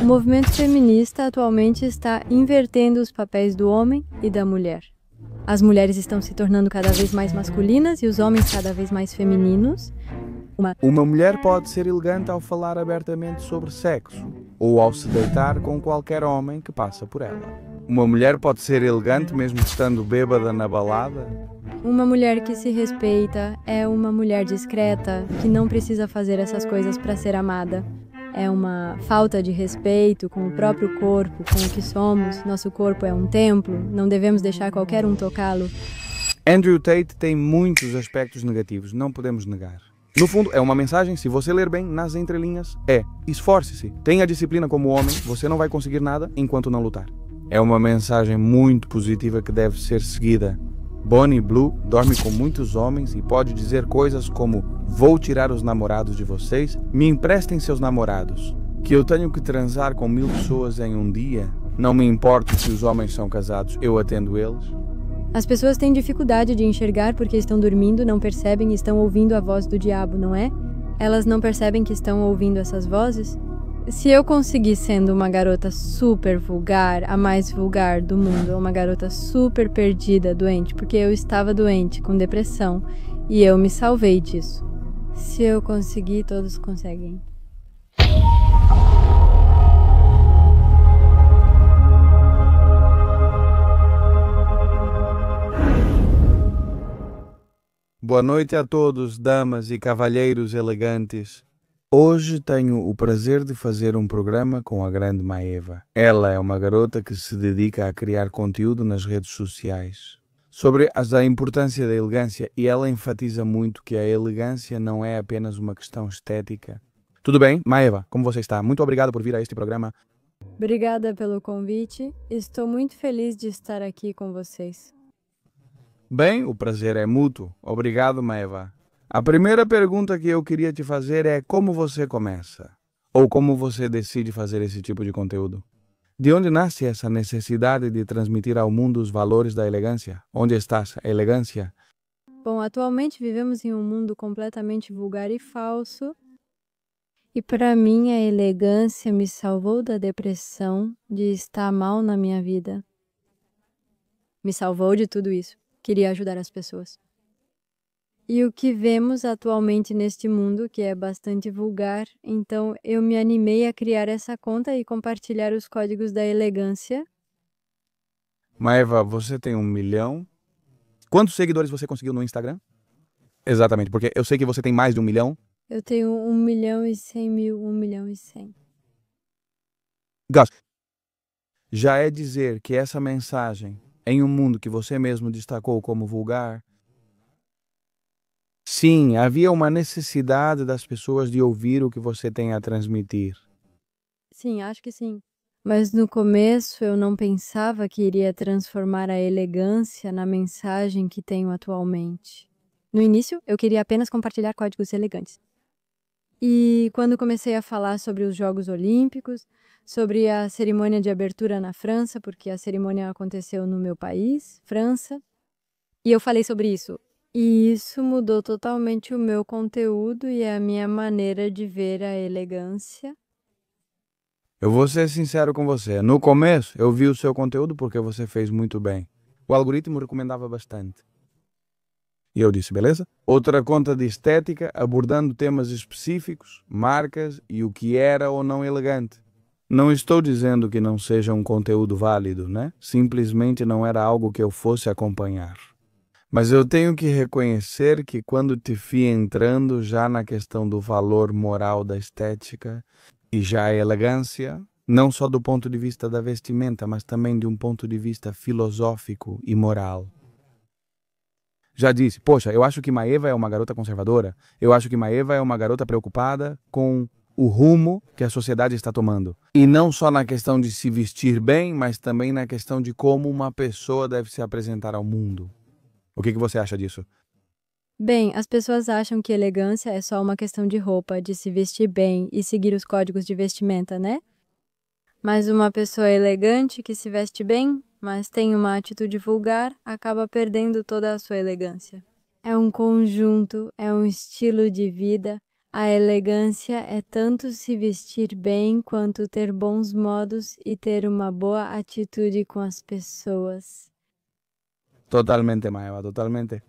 O movimento feminista atualmente está invertendo os papéis do homem e da mulher. As mulheres estão se tornando cada vez mais masculinas e os homens cada vez mais femininos. Uma mulher pode ser elegante ao falar abertamente sobre sexo ou ao se deitar com qualquer homem que passa por ela. Uma mulher pode ser elegante mesmo estando bêbada na balada. Uma mulher que se respeita é uma mulher discreta, que não precisa fazer essas coisas para ser amada. É uma falta de respeito com o próprio corpo, com o que somos. Nosso corpo é um templo, não devemos deixar qualquer um tocá-lo. Andrew Tate tem muitos aspectos negativos, não podemos negar. No fundo, é uma mensagem, se você ler bem, nas entrelinhas, esforce-se, tenha disciplina como homem, você não vai conseguir nada enquanto não lutar. É uma mensagem muito positiva que deve ser seguida. Bonnie Blue dorme com muitos homens e pode dizer coisas como: vou tirar os namorados de vocês, me emprestem seus namorados. Que eu tenho que transar com 1000 pessoas em um dia, não me importa se os homens são casados, eu atendo eles. As pessoas têm dificuldade de enxergar porque estão dormindo, não percebem e estão ouvindo a voz do diabo, não é? Elas não percebem que estão ouvindo essas vozes? Se eu conseguir sendo uma garota super vulgar, a mais vulgar do mundo, uma garota super perdida, doente, porque eu estava doente, com depressão, e eu me salvei disso. Se eu conseguir, todos conseguem. Boa noite a todos, damas e cavalheiros elegantes. Hoje tenho o prazer de fazer um programa com a grande Maeva. Ela é uma garota que se dedica a criar conteúdo nas redes sociais sobre a importância da elegância, e ela enfatiza muito que a elegância não é apenas uma questão estética. Tudo bem, Maeva? Como você está? Muito obrigado por vir a este programa. Obrigada pelo convite. Estou muito feliz de estar aqui com vocês. Bem, o prazer é mútuo. Obrigado, Maeva. A primeira pergunta que eu queria te fazer é como você começa? Ou como você decide fazer esse tipo de conteúdo? De onde nasce essa necessidade de transmitir ao mundo os valores da elegância? Onde está a elegância? Bom, atualmente vivemos em um mundo completamente vulgar e falso. E para mim a elegância me salvou da depressão, de estar mal na minha vida. Me salvou de tudo isso. Queria ajudar as pessoas. E o que vemos atualmente neste mundo, que é bastante vulgar, então eu me animei a criar essa conta e compartilhar os códigos da elegância. Maeva, você tem 1 milhão? Quantos seguidores você conseguiu no Instagram? Exatamente, porque eu sei que você tem mais de 1 milhão. Eu tenho 1.100.000, 1.100.000. Gus, já é dizer que essa mensagem, em um mundo que você mesmo destacou como vulgar, sim, havia uma necessidade das pessoas de ouvir o que você tem a transmitir. Sim, acho que sim. Mas no começo eu não pensava que iria transformar a elegância na mensagem que tenho atualmente. No início, eu queria apenas compartilhar códigos elegantes. E quando comecei a falar sobre os Jogos Olímpicos, sobre a cerimônia de abertura na França, porque a cerimônia aconteceu no meu país, França, e eu falei sobre isso. E isso mudou totalmente o meu conteúdo e a minha maneira de ver a elegância. Eu vou ser sincero com você. No começo, eu vi o seu conteúdo porque você fez muito bem. O algoritmo recomendava bastante. E eu disse, beleza? Outra conta de estética, abordando temas específicos, marcas e o que era ou não elegante. Não estou dizendo que não seja um conteúdo válido, né? Simplesmente não era algo que eu fosse acompanhar. Mas eu tenho que reconhecer que quando te vi entrando já na questão do valor moral da estética e já a elegância, não só do ponto de vista da vestimenta, mas também de um ponto de vista filosófico e moral. Já disse, poxa, eu acho que Maeva é uma garota conservadora, eu acho que Maeva é uma garota preocupada com o rumo que a sociedade está tomando. E não só na questão de se vestir bem, mas também na questão de como uma pessoa deve se apresentar ao mundo. O que você acha disso? Bem, as pessoas acham que elegância é só uma questão de roupa, de se vestir bem e seguir os códigos de vestimenta, né? Mas uma pessoa elegante que se veste bem, mas tem uma atitude vulgar, acaba perdendo toda a sua elegância. É um conjunto, é um estilo de vida. A elegância é tanto se vestir bem quanto ter bons modos e ter uma boa atitude com as pessoas. Totalmente, Maeva, totalmente.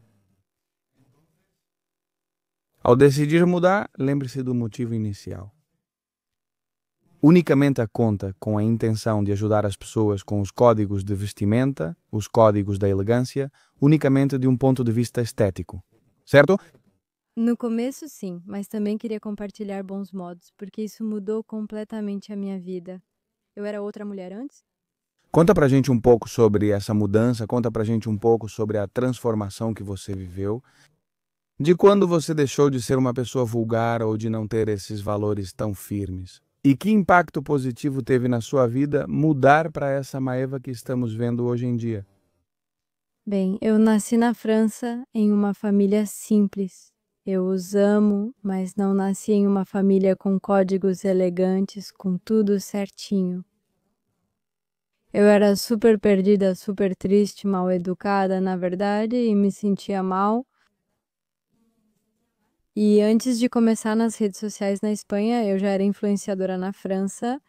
Ao decidir mudar, lembre-se do motivo inicial. Unicamente a conta com a intenção de ajudar as pessoas com os códigos de vestimenta, os códigos da elegância, unicamente de um ponto de vista estético. Certo? No começo, sim, mas também queria compartilhar bons modos, porque isso mudou completamente a minha vida. Eu era outra mulher antes? Conta pra gente um pouco sobre essa mudança, conta pra gente um pouco sobre a transformação que você viveu, de quando você deixou de ser uma pessoa vulgar ou de não ter esses valores tão firmes. E que impacto positivo teve na sua vida mudar para essa Maeva que estamos vendo hoje em dia? Bem, eu nasci na França em uma família simples. Eu os amo, mas não nasci em uma família com códigos elegantes, com tudo certinho. Eu era super perdida, super triste, mal educada, na verdade, e me sentia mal. E antes de começar nas redes sociais na Espanha, eu já era influenciadora na França.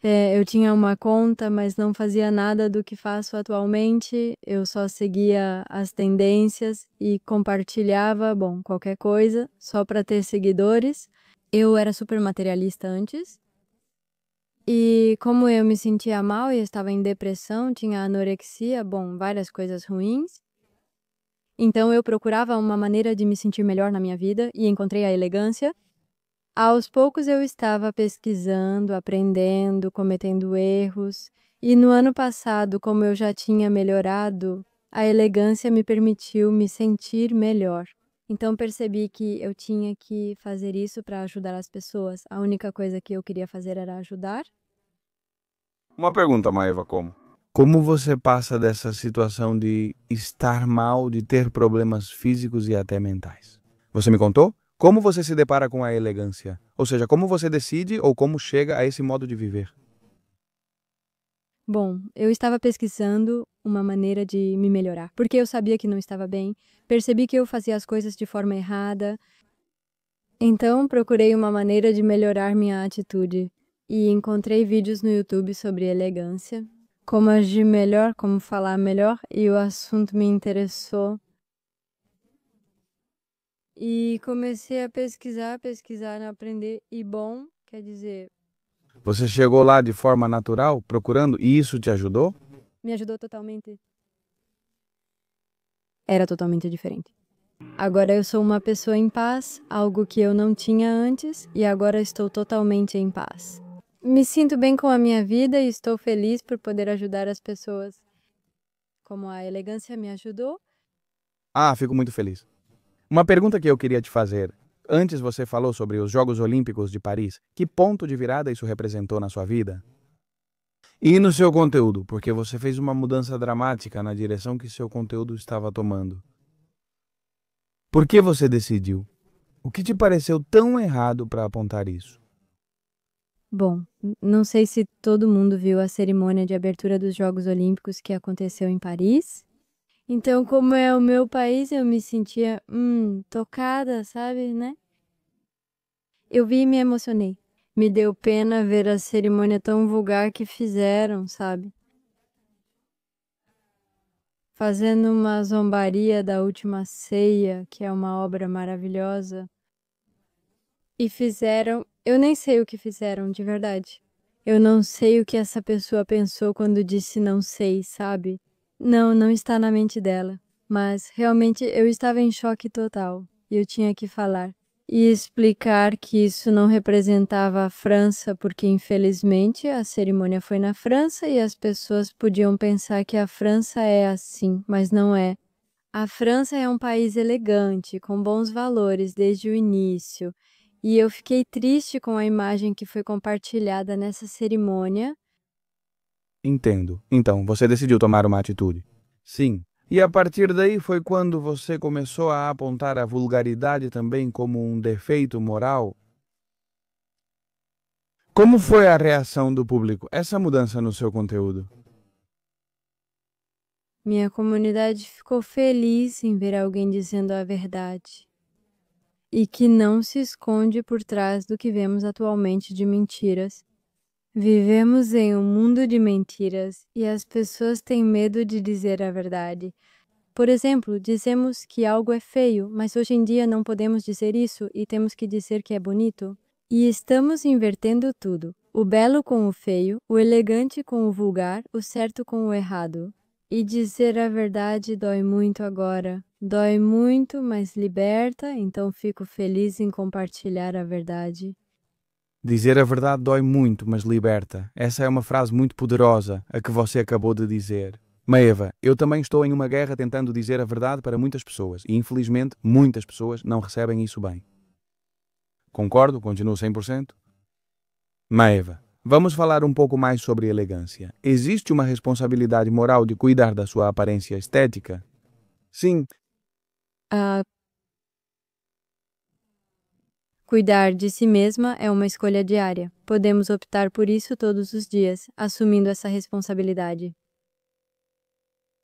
Eu tinha uma conta, mas não fazia nada do que faço atualmente. Eu só seguia as tendências e compartilhava, bom, qualquer coisa, só para ter seguidores. Eu era super materialista antes. E como eu me sentia mal e estava em depressão, tinha anorexia, bom, várias coisas ruins. Então eu procurava uma maneira de me sentir melhor na minha vida e encontrei a elegância. Aos poucos eu estava pesquisando, aprendendo, cometendo erros. E no ano passado, como eu já tinha melhorado, a elegância me permitiu me sentir melhor. Então percebi que eu tinha que fazer isso para ajudar as pessoas. A única coisa que eu queria fazer era ajudar. Uma pergunta, Maeva, como? Como você passa dessa situação de estar mal, de ter problemas físicos e até mentais? Você me contou? Como você se depara com a elegância? Ou seja, como você decide ou como chega a esse modo de viver? Bom, eu estava pesquisando uma maneira de me melhorar, porque eu sabia que não estava bem, percebi que eu fazia as coisas de forma errada. Então, procurei uma maneira de melhorar minha atitude e encontrei vídeos no YouTube sobre elegância, como agir melhor, como falar melhor, e o assunto me interessou. E comecei a pesquisar, aprender, e bom, quer dizer, Você chegou lá de forma natural, procurando, e isso te ajudou? me ajudou totalmente. Era totalmente diferente. Agora eu sou uma pessoa em paz, algo que eu não tinha antes, e agora estou totalmente em paz. Me sinto bem com a minha vida e estou feliz por poder ajudar as pessoas. Como a elegância me ajudou. Ah, fico muito feliz. Uma pergunta que eu queria te fazer. Antes você falou sobre os Jogos Olímpicos de Paris. Que ponto de virada isso representou na sua vida? E no seu conteúdo, porque você fez uma mudança dramática na direção que seu conteúdo estava tomando. Por que você decidiu? O que te pareceu tão errado para apontar isso? Bom, não sei se todo mundo viu a cerimônia de abertura dos Jogos Olímpicos que aconteceu em Paris. Então, como é o meu país, eu me sentia, tocada, sabe, né? Eu vi e me emocionei. Me deu pena ver a cerimônia tão vulgar que fizeram, sabe? Fazendo uma zombaria da Última Ceia, que é uma obra maravilhosa. E fizeram, eu nem sei o que fizeram, de verdade. Eu não sei o que essa pessoa pensou quando disse não sei, sabe? Não está na mente dela. Mas realmente eu estava em choque total. E eu tinha que falar. E explicar que isso não representava a França, porque infelizmente a cerimônia foi na França e as pessoas podiam pensar que a França é assim, mas não é. A França é um país elegante, com bons valores desde o início. E eu fiquei triste com a imagem que foi compartilhada nessa cerimônia. Entendo. Então, você decidiu tomar uma atitude. Sim. E a partir daí foi quando você começou a apontar a vulgaridade também como um defeito moral? Como foi a reação do público? Essa mudança no seu conteúdo? Minha comunidade ficou feliz em ver alguém dizendo a verdade. e que não se esconde por trás do que vemos atualmente de mentiras. Vivemos em um mundo de mentiras e as pessoas têm medo de dizer a verdade. Por exemplo, dizemos que algo é feio, mas hoje em dia não podemos dizer isso e temos que dizer que é bonito. E estamos invertendo tudo: o belo com o feio, o elegante com o vulgar, o certo com o errado. E dizer a verdade dói muito agora. Dói muito, mas liberta, então fico feliz em compartilhar a verdade. Dizer a verdade dói muito, mas liberta. Essa é uma frase muito poderosa, a que você acabou de dizer. Maeva, eu também estou em uma guerra tentando dizer a verdade para muitas pessoas e, infelizmente, muitas pessoas não recebem isso bem. Concordo, continuo 100%. Maeva, vamos falar um pouco mais sobre elegância. Existe uma responsabilidade moral de cuidar da sua aparência estética? Sim, Ah, cuidar de si mesma é uma escolha diária. Podemos optar por isso todos os dias, assumindo essa responsabilidade.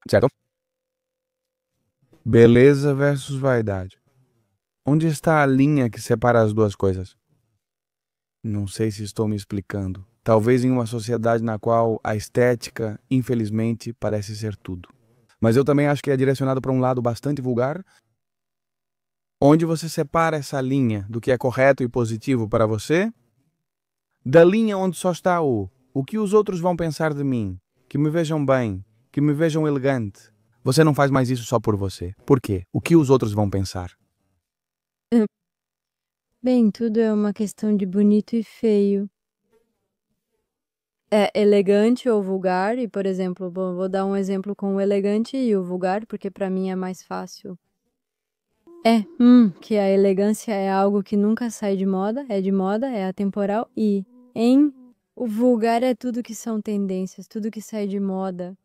certo? Beleza versus vaidade. Onde está a linha que separa as duas coisas? Não sei se estou me explicando. Talvez em uma sociedade na qual a estética, infelizmente, parece ser tudo. Mas eu também acho que é direcionado para um lado bastante vulgar, onde você separa essa linha do que é correto e positivo para você, da linha onde só está o que os outros vão pensar de mim, que me vejam bem, que me vejam elegante. Você não faz mais isso só por você. Por quê? O que os outros vão pensar? Bem, tudo é uma questão de bonito e feio. É elegante ou vulgar, e por exemplo, vou dar um exemplo com o elegante e o vulgar, porque para mim é mais fácil. Que a elegância é algo que nunca sai de moda, é atemporal, e em o vulgar é tudo que são tendências, tudo que sai de moda.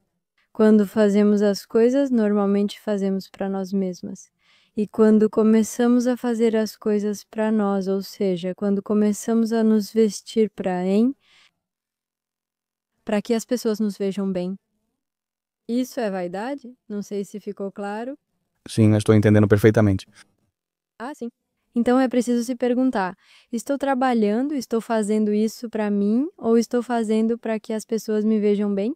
Quando fazemos as coisas, normalmente fazemos para nós mesmas. E quando começamos a fazer as coisas para nós, ou seja, quando começamos a nos vestir para que as pessoas nos vejam bem. Isso é vaidade? Não sei se ficou claro. Sim, eu estou entendendo perfeitamente. Ah, sim. Então é preciso se perguntar: estou trabalhando, estou fazendo isso para mim ou estou fazendo para que as pessoas me vejam bem?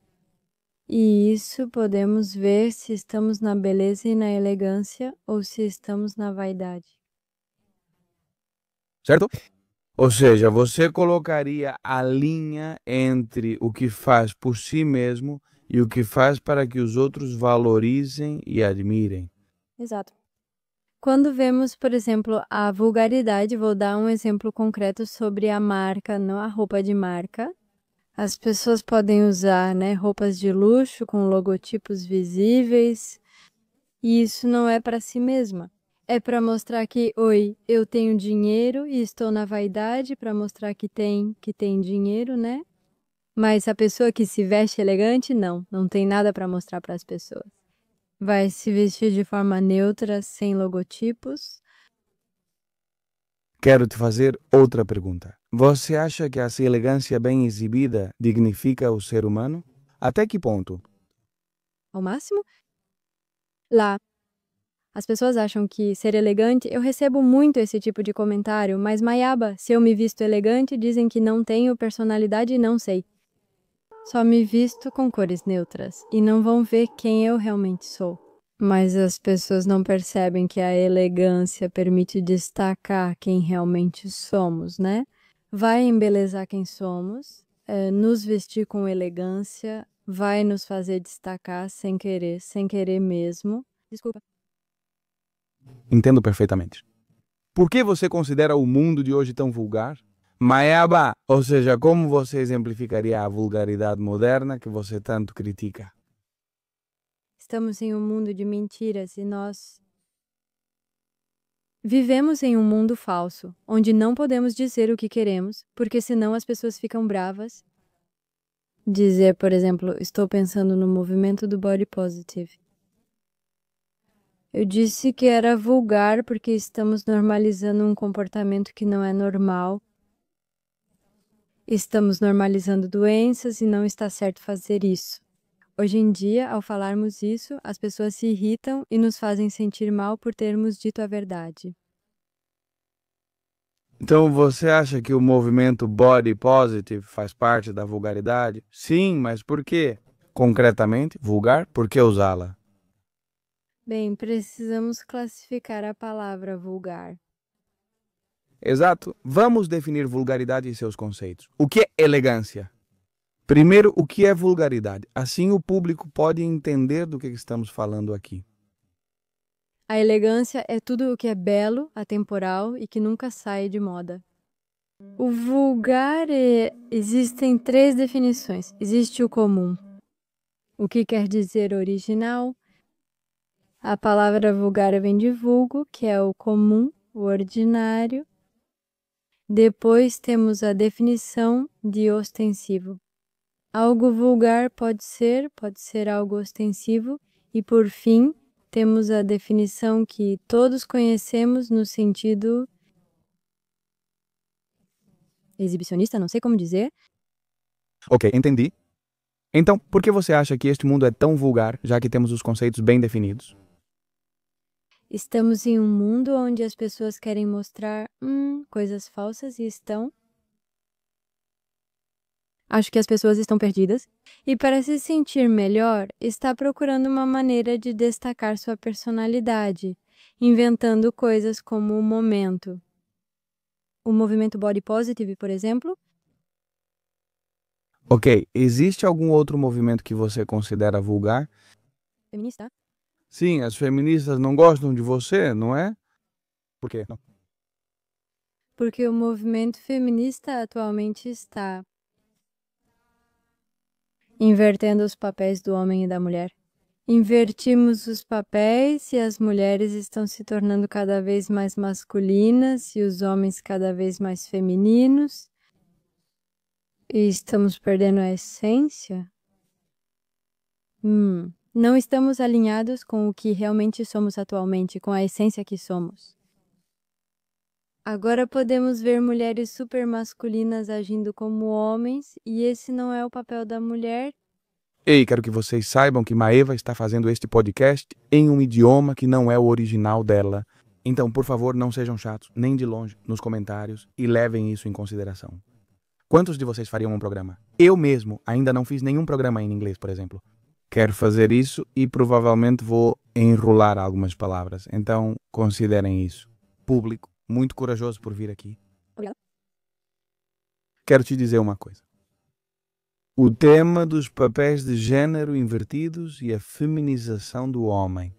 E isso podemos ver se estamos na beleza e na elegância ou se estamos na vaidade. Certo? Ou seja, você colocaria a linha entre o que faz por si mesmo e o que faz para que os outros valorizem e admirem. Exato. Quando vemos, por exemplo, a vulgaridade, vou dar um exemplo concreto sobre a marca, não a roupa de marca. As pessoas podem usar, né, roupas de luxo com logotipos visíveis, e isso não é para si mesma. É para mostrar que, oi, eu tenho dinheiro e estou na vaidade para mostrar que tem dinheiro, né? Mas a pessoa que se veste elegante, não tem nada para mostrar para as pessoas. Vai se vestir de forma neutra, sem logotipos. Quero te fazer outra pergunta. Você acha que essa elegância bem exibida dignifica o ser humano? Até que ponto? Ao máximo. Lá, as pessoas acham que ser elegante, eu recebo muito esse tipo de comentário, mas Maiaba, se eu me visto elegante, dizem que não tenho personalidade e não sei. Só me visto com cores neutras e não vão ver quem eu realmente sou. Mas as pessoas não percebem que a elegância permite destacar quem realmente somos, né? Vai embelezar quem somos, nos vestir com elegância, vai nos fazer destacar sem querer mesmo. Desculpa. Entendo perfeitamente. Por que você considera o mundo de hoje tão vulgar? Maiaba, ou seja, como você exemplificaria a vulgaridade moderna que você tanto critica? Estamos em um mundo de mentiras e nós vivemos em um mundo falso, onde não podemos dizer o que queremos, porque senão as pessoas ficam bravas. Dizer, por exemplo, estou pensando no movimento do body positive. Eu disse que era vulgar porque estamos normalizando um comportamento que não é normal. Estamos normalizando doenças e não está certo fazer isso. Hoje em dia, ao falarmos isso, as pessoas se irritam e nos fazem sentir mal por termos dito a verdade. Então você acha que o movimento body positive faz parte da vulgaridade? Sim, mas por quê? Concretamente, vulgar, por que usá-la? Bem, precisamos classificar a palavra vulgar. Exato. Vamos definir vulgaridade e seus conceitos. O que é elegância? Primeiro, o que é vulgaridade? Assim o público pode entender do que estamos falando aqui. A elegância é tudo o que é belo, atemporal e que nunca sai de moda. O vulgar existem 3 definições. Existe o comum, o que quer dizer original. A palavra vulgar vem de vulgo, que é o comum, o ordinário. Depois temos a definição de ostensivo. Algo vulgar pode ser algo ostensivo. E por fim, temos a definição que todos conhecemos no sentido exibicionista, não sei como dizer. Ok, entendi. Então, por que você acha que este mundo é tão vulgar, já que temos os conceitos bem definidos? Estamos em um mundo onde as pessoas querem mostrar coisas falsas e estão. Acho que as pessoas estão perdidas e, para se sentir melhor, está procurando uma maneira de destacar sua personalidade, inventando coisas como o momento. O movimento body positive, por exemplo. Ok, existe algum outro movimento que você considera vulgar? Feminista? Sim, as feministas não gostam de você, não é? Por quê? Não. Porque o movimento feminista atualmente está invertendo os papéis do homem e da mulher. Invertimos os papéis e as mulheres estão se tornando cada vez mais masculinas e os homens cada vez mais femininos. E estamos perdendo a essência? Não estamos alinhados com o que realmente somos atualmente, com a essência que somos. Agora podemos ver mulheres super masculinas agindo como homens, e esse não é o papel da mulher. Ei, quero que vocês saibam que Maeva está fazendo este podcast em um idioma que não é o original dela. Então, por favor, não sejam chatos, nem de longe, nos comentários e levem isso em consideração. Quantos de vocês fariam um programa? Eu mesmo ainda não fiz nenhum programa em inglês, por exemplo. Quero fazer isso e provavelmente vou enrolar algumas palavras. Então, considerem isso. Público, muito corajoso por vir aqui. Obrigada. Quero te dizer uma coisa. O tema dos papéis de gênero invertidos e a feminização do homem.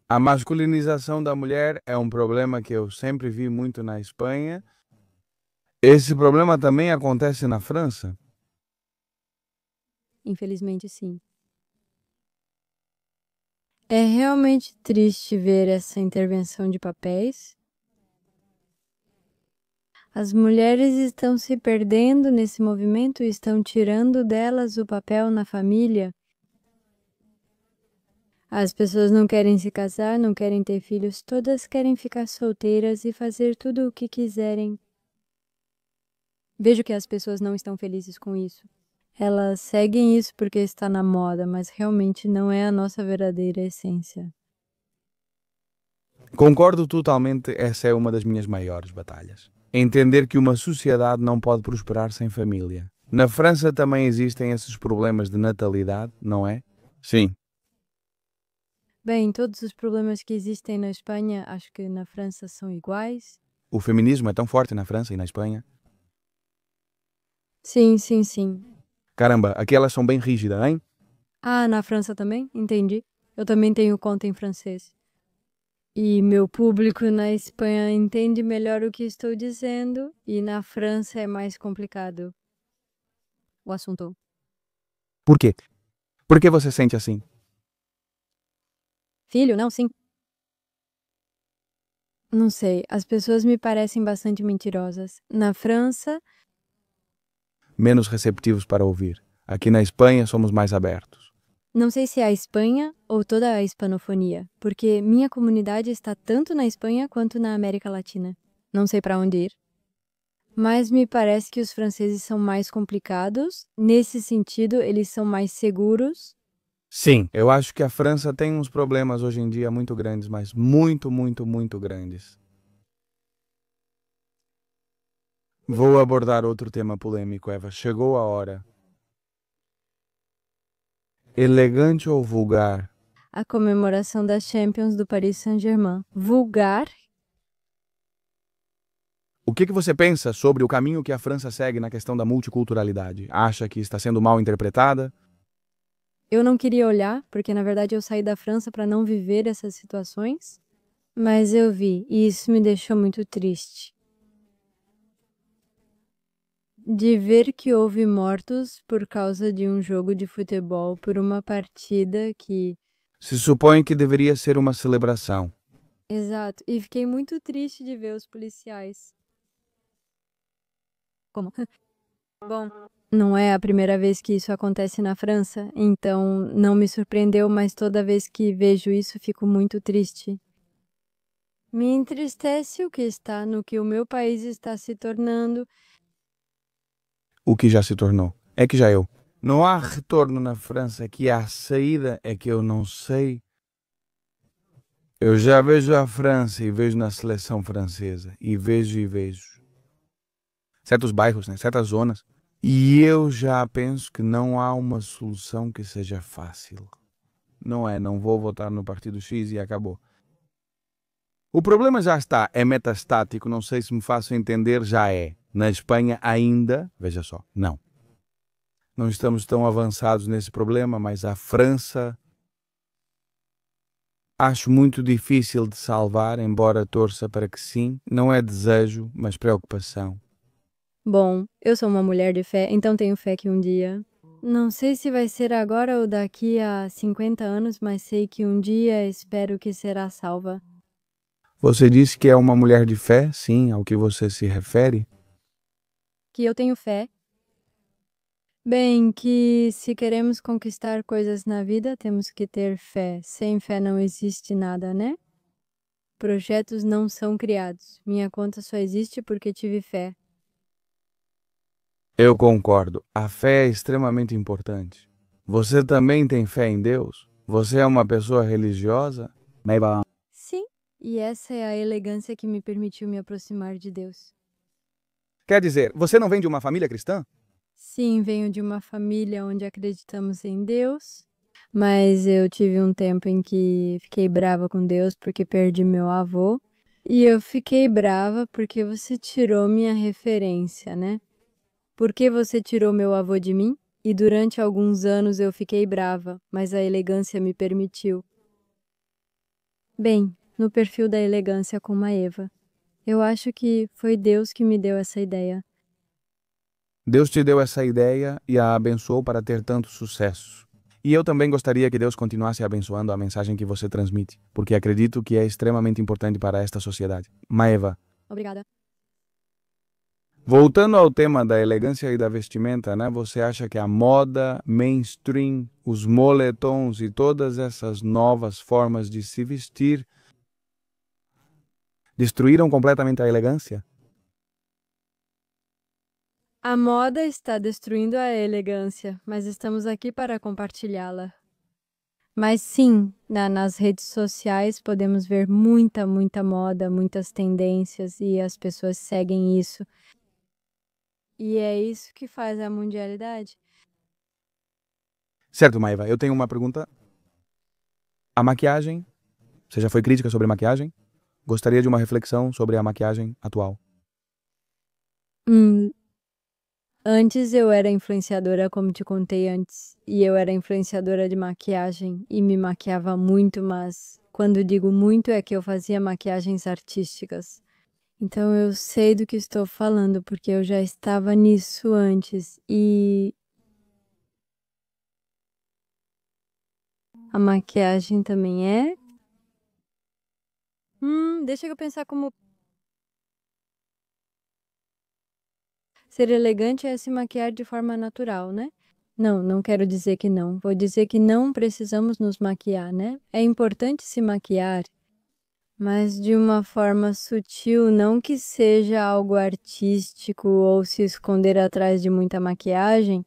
A masculinização da mulher é um problema que eu sempre vi muito na Espanha. Esse problema também acontece na França? Infelizmente, sim. É realmente triste ver essa intervenção de papéis. As mulheres estão se perdendo nesse movimento e estão tirando delas o papel na família. As pessoas não querem se casar, não querem ter filhos, todas querem ficar solteiras e fazer tudo o que quiserem. Vejo que as pessoas não estão felizes com isso. Elas seguem isso porque está na moda, mas realmente não é a nossa verdadeira essência. Concordo totalmente, essa é uma das minhas maiores batalhas. Entender que uma sociedade não pode prosperar sem família. Na França também existem esses problemas de natalidade, não é? Sim. Bem, todos os problemas que existem na Espanha, acho que na França são iguais. O feminismo é tão forte na França e na Espanha. Sim, sim, sim. Caramba, aqui elas são bem rígidas, hein? Ah, na França também? Entendi. Eu também tenho conta em francês. E meu público na Espanha entende melhor o que estou dizendo, e na França é mais complicado o assunto. Por quê? Por que você sente assim? Filho? Não, sim. Não sei, as pessoas me parecem bastante mentirosas. Na França, Menos receptivos para ouvir. Aqui na Espanha somos mais abertos. não sei se é a Espanha ou toda a hispanofonia, porque minha comunidade está tanto na Espanha quanto na América Latina. Não sei para onde ir. Mas me parece que os franceses são mais complicados. Nesse sentido, eles são mais seguros. Sim, eu acho que a França tem uns problemas hoje em dia muito grandes, mas muito, muito, muito grandes. Vou abordar outro tema polêmico, Eva. Chegou a hora. Elegante ou vulgar? A comemoração da Champions do Paris Saint-Germain. Vulgar? O que você pensa sobre o caminho que a França segue na questão da multiculturalidade? Acha que está sendo mal interpretada? Eu não queria olhar, porque na verdade eu saí da França para não viver essas situações, mas eu vi e isso me deixou muito triste. De ver que houve mortos por causa de um jogo de futebol, por uma partida que... Se supõe que deveria ser uma celebração. Exato, e fiquei muito triste de ver os policiais. Como? Bom, não é a primeira vez que isso acontece na França, então não me surpreendeu, mas toda vez que vejo isso fico muito triste. Me entristece o que está no que o meu país está se tornando. O que já se tornou. É que já eu. Não há retorno na França, que há saída, é que eu não sei. Eu já vejo a França e vejo na seleção francesa. E vejo. Certos bairros, né? Certas zonas. E eu já penso que não há uma solução que seja fácil. Não vou votar no partido X e acabou. O problema já está, é metastático, não sei se me faço entender, já é. Na Espanha ainda, veja só, não. Não estamos tão avançados nesse problema, mas a França acho muito difícil de salvar, embora torça para que sim. Não é desejo, mas preocupação. Bom, eu sou uma mulher de fé, então tenho fé que um dia... Não sei se vai ser agora ou daqui a 50 anos, mas sei que um dia espero que será salva. Você disse que é uma mulher de fé, sim, ao que você se refere? Que eu tenho fé. Bem, que se queremos conquistar coisas na vida, temos que ter fé. Sem fé não existe nada, né? Projetos não são criados. Minha conta só existe porque tive fé. Eu concordo. A fé é extremamente importante. Você também tem fé em Deus? Você é uma pessoa religiosa? Sim, e essa é a elegância que me permitiu me aproximar de Deus. Quer dizer, você não vem de uma família cristã? Sim, venho de uma família onde acreditamos em Deus, mas eu tive um tempo em que fiquei brava com Deus porque perdi meu avô. E eu fiquei brava porque você tirou minha referência, né? Por que você tirou meu avô de mim? E durante alguns anos eu fiquei brava, mas a elegância me permitiu. Bem, no perfil da elegância como a Eva. Eu acho que foi Deus que me deu essa ideia. Deus te deu essa ideia e a abençoou para ter tanto sucesso. E eu também gostaria que Deus continuasse abençoando a mensagem que você transmite, porque acredito que é extremamente importante para esta sociedade. Maeva, Obrigada. voltando ao tema da elegância e da vestimenta, né? Você acha que a moda mainstream, os moletons e todas essas novas formas de se vestir destruíram completamente a elegância? A moda está destruindo a elegância, mas estamos aqui para compartilhá-la. Mas sim, nas redes sociais podemos ver muita moda, muitas tendências e as pessoas seguem isso. E é isso que faz a mundialidade. Certo, Maeva, eu tenho uma pergunta. A maquiagem, você já foi crítica sobre maquiagem? Gostaria de uma reflexão sobre a maquiagem atual. Antes eu era influenciadora, como te contei antes, e eu era influenciadora de maquiagem e me maquiava muito, mas quando digo muito é que eu fazia maquiagens artísticas. Então eu sei do que estou falando, porque eu já estava nisso antes e a maquiagem também é. Deixa eu pensar como. Ser elegante é se maquiar de forma natural, né? Não, não quero dizer que não. Vou dizer que não precisamos nos maquiar, né? É importante se maquiar, mas de uma forma sutil, não que seja algo artístico ou se esconder atrás de muita maquiagem.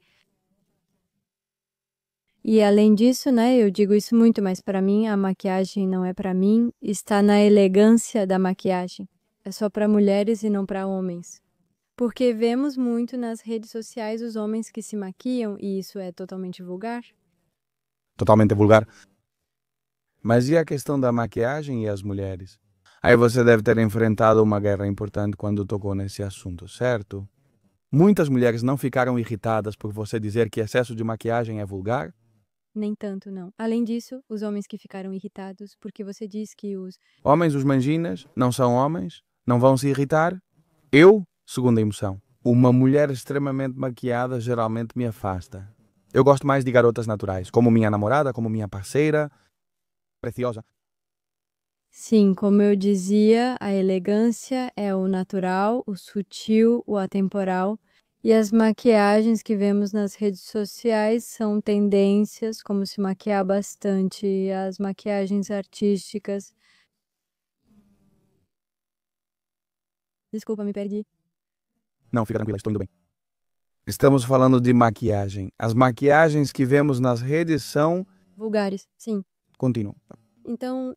E além disso, né, eu digo isso muito, mas para mim a maquiagem não é para mim, está na elegância da maquiagem. É só para mulheres e não para homens. Porque vemos muito nas redes sociais os homens que se maquiam e isso é totalmente vulgar. Totalmente vulgar. Mas e a questão da maquiagem e as mulheres? Aí você deve ter enfrentado uma guerra importante quando tocou nesse assunto, certo? Muitas mulheres não ficaram irritadas por você dizer que excesso de maquiagem é vulgar? Nem tanto, não. Além disso, os homens que ficaram irritados porque você diz que os... Homens, os manginas, não são homens? Não vão se irritar? Eu, segunda emoção, uma mulher extremamente maquiada geralmente me afasta. Eu gosto mais de garotas naturais, como minha namorada, como minha parceira, preciosa. Sim, como eu dizia, a elegância é o natural, o sutil, o atemporal. E as maquiagens que vemos nas redes sociais são tendências, como se maquiar bastante, as maquiagens artísticas. Desculpa, me perdi. Não, fica tranquila, estou indo bem. Estamos falando de maquiagem. As maquiagens que vemos nas redes são... Vulgares, sim. Continuam. Então,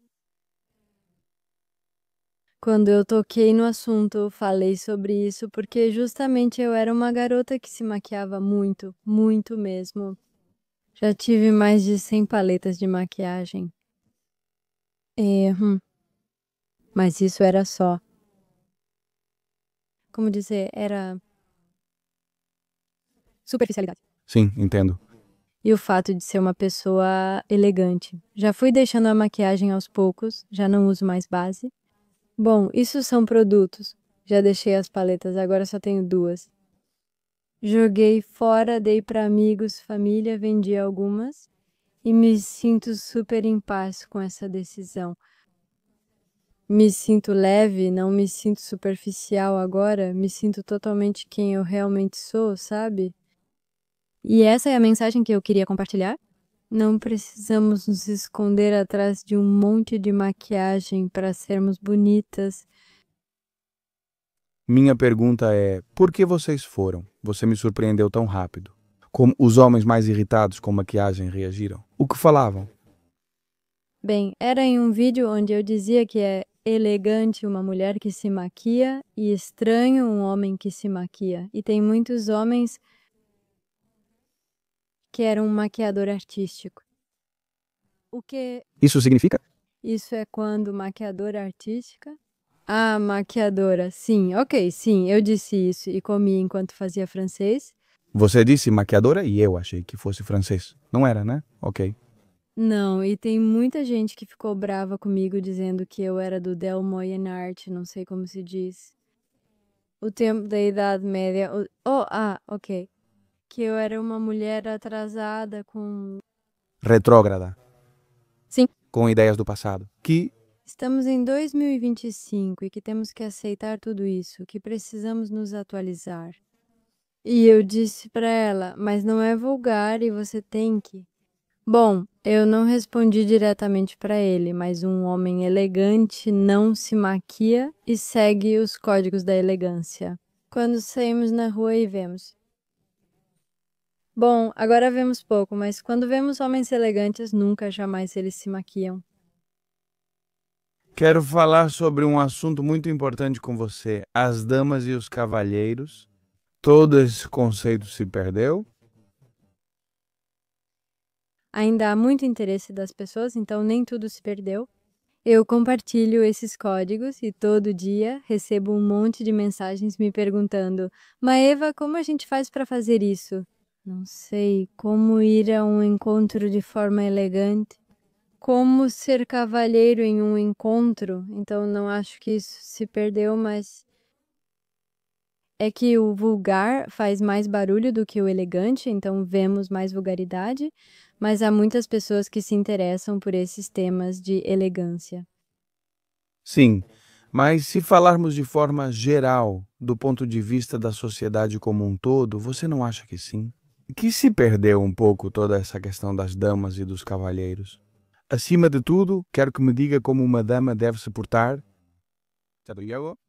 quando eu toquei no assunto, falei sobre isso porque justamente eu era uma garota que se maquiava muito, muito mesmo. Já tive mais de 100 paletas de maquiagem. Mas isso era só. Como dizer, era superficialidade. Sim, entendo. E o fato de ser uma pessoa elegante. Já fui deixando a maquiagem aos poucos, já não uso mais base. Bom, isso são produtos. Já deixei as paletas, agora só tenho 2. Joguei fora, dei para amigos, família, vendi algumas e me sinto super em paz com essa decisão. Me sinto leve, não me sinto superficial agora, me sinto totalmente quem eu realmente sou, sabe? E essa é a mensagem que eu queria compartilhar. Não precisamos nos esconder atrás de um monte de maquiagem para sermos bonitas. Minha pergunta é: por que vocês foram? Você me surpreendeu tão rápido. Como os homens mais irritados com maquiagem reagiram? O que falavam? Bem, era em um vídeo onde eu dizia que é elegante uma mulher que se maquia e estranho um homem que se maquia. E tem muitos homens que eram um maquiador artístico. O que Isso significa? isso é quando maquiadora artística? Ah, maquiadora, sim, ok, sim, eu disse isso e comi enquanto fazia francês. Você disse maquiadora e eu achei que fosse francês. Não era, né? Ok. Não, e tem muita gente que ficou brava comigo dizendo que eu era do Del Moyen Art, não sei como se diz. O tempo da Idade Média. Ok. Que eu era uma mulher atrasada com. Retrógrada. Sim. Com ideias do passado. Que Estamos em 2025 e que temos que aceitar tudo isso, que precisamos nos atualizar. E eu disse para ela, mas não é vulgar e você tem que. Bom, eu não respondi diretamente para ele, mas um homem elegante não se maquia e segue os códigos da elegância. Quando saímos na rua e vemos. Bom, agora vemos pouco, mas quando vemos homens elegantes, nunca, jamais eles se maquiam. quero falar sobre um assunto muito importante com você. As damas e os cavalheiros. Todo esse conceito se perdeu? Ainda há muito interesse das pessoas, então nem tudo se perdeu. Eu compartilho esses códigos e todo dia recebo um monte de mensagens me perguntando: Maeva, como a gente faz para fazer isso? Não sei, como ir a um encontro de forma elegante? Como ser cavalheiro em um encontro? Então não acho que isso se perdeu, mas é que o vulgar faz mais barulho do que o elegante, então vemos mais vulgaridade, mas há muitas pessoas que se interessam por esses temas de elegância. Sim, mas se falarmos de forma geral, do ponto de vista da sociedade como um todo, você não acha que sim? Que se perdeu um pouco toda essa questão das damas e dos cavalheiros? Acima de tudo, quero que me diga como uma dama deve se portar.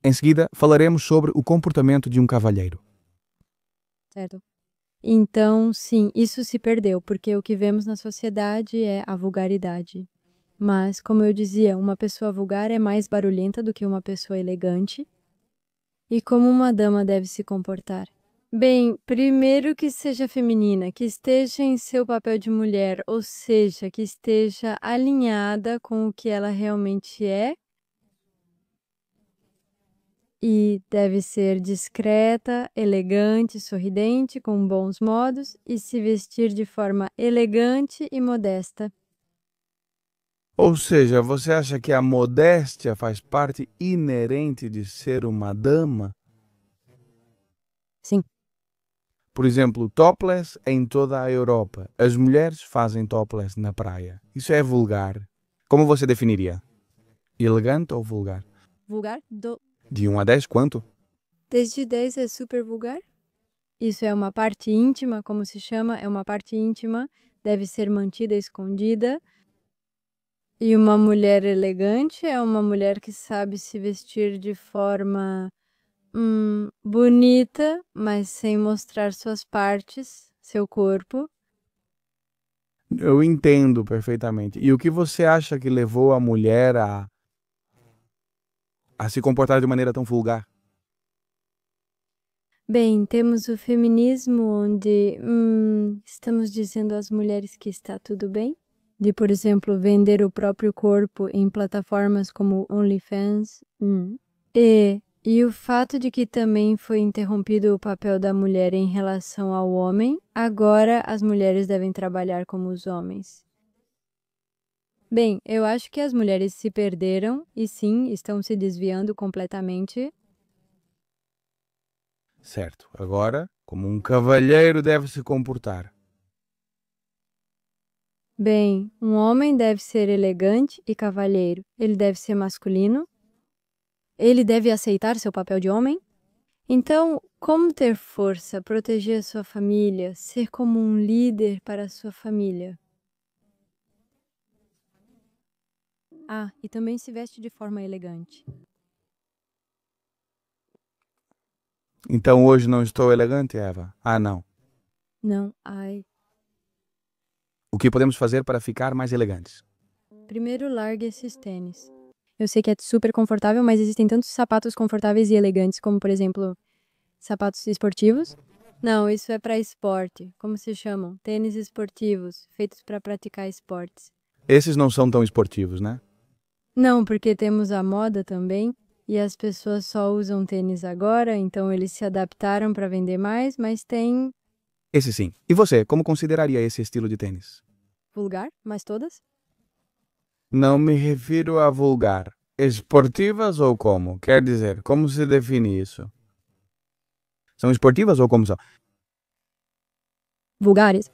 Em seguida, falaremos sobre o comportamento de um cavalheiro. Certo? Então, sim, isso se perdeu, porque o que vemos na sociedade é a vulgaridade. Mas, como eu dizia, uma pessoa vulgar é mais barulhenta do que uma pessoa elegante. E como uma dama deve se comportar? Bem, primeiro que seja feminina, que esteja em seu papel de mulher, ou seja, que esteja alinhada com o que ela realmente é. E deve ser discreta, elegante, sorridente, com bons modos e se vestir de forma elegante e modesta. Ou seja, você acha que a modéstia faz parte inerente de ser uma dama? Sim. Por exemplo, topless em toda a Europa. As mulheres fazem topless na praia. Isso é vulgar. Como você definiria? Elegante ou vulgar? Vulgar? De 1 a 10, quanto? Desde 10 é super vulgar? Isso é uma parte íntima, como se chama, é uma parte íntima, deve ser mantida escondida. E uma mulher elegante é uma mulher que sabe se vestir de forma bonita, mas sem mostrar suas partes, seu corpo. Eu entendo perfeitamente. E o que você acha que levou a mulher a se comportar de maneira tão vulgar? Bem, temos o feminismo onde estamos dizendo às mulheres que está tudo bem, de, por exemplo, vender o próprio corpo em plataformas como OnlyFans. E o fato de que também foi interrompido o papel da mulher em relação ao homem, agora as mulheres devem trabalhar como os homens. Bem, eu acho que as mulheres se perderam e sim, estão se desviando completamente. Certo. Agora, como um cavalheiro deve se comportar. Bem, um homem deve ser elegante e cavalheiro. Ele deve ser masculino. Ele deve aceitar seu papel de homem. Então, como ter força, proteger sua família, ser como um líder para a sua família? Ah, e também se veste de forma elegante. Então hoje não estou elegante, Eva? Ah, não. Não, ai. O que podemos fazer para ficar mais elegantes? Primeiro largue esses tênis. Eu sei que é super confortável, mas existem tantos sapatos confortáveis e elegantes, como por exemplo, sapatos esportivos. Não, isso é para esporte. Como se chamam? Tênis esportivos, feitos para praticar esportes. Esses não são tão esportivos, né? Não, porque temos a moda também e as pessoas só usam tênis agora, então eles se adaptaram para vender mais, mas tem Esse sim. E você, como consideraria esse estilo de tênis? vulgar, mas todas? Não me refiro a vulgar. Esportivas ou como? Quer dizer, como se define isso? São esportivas ou como são? Vulgares?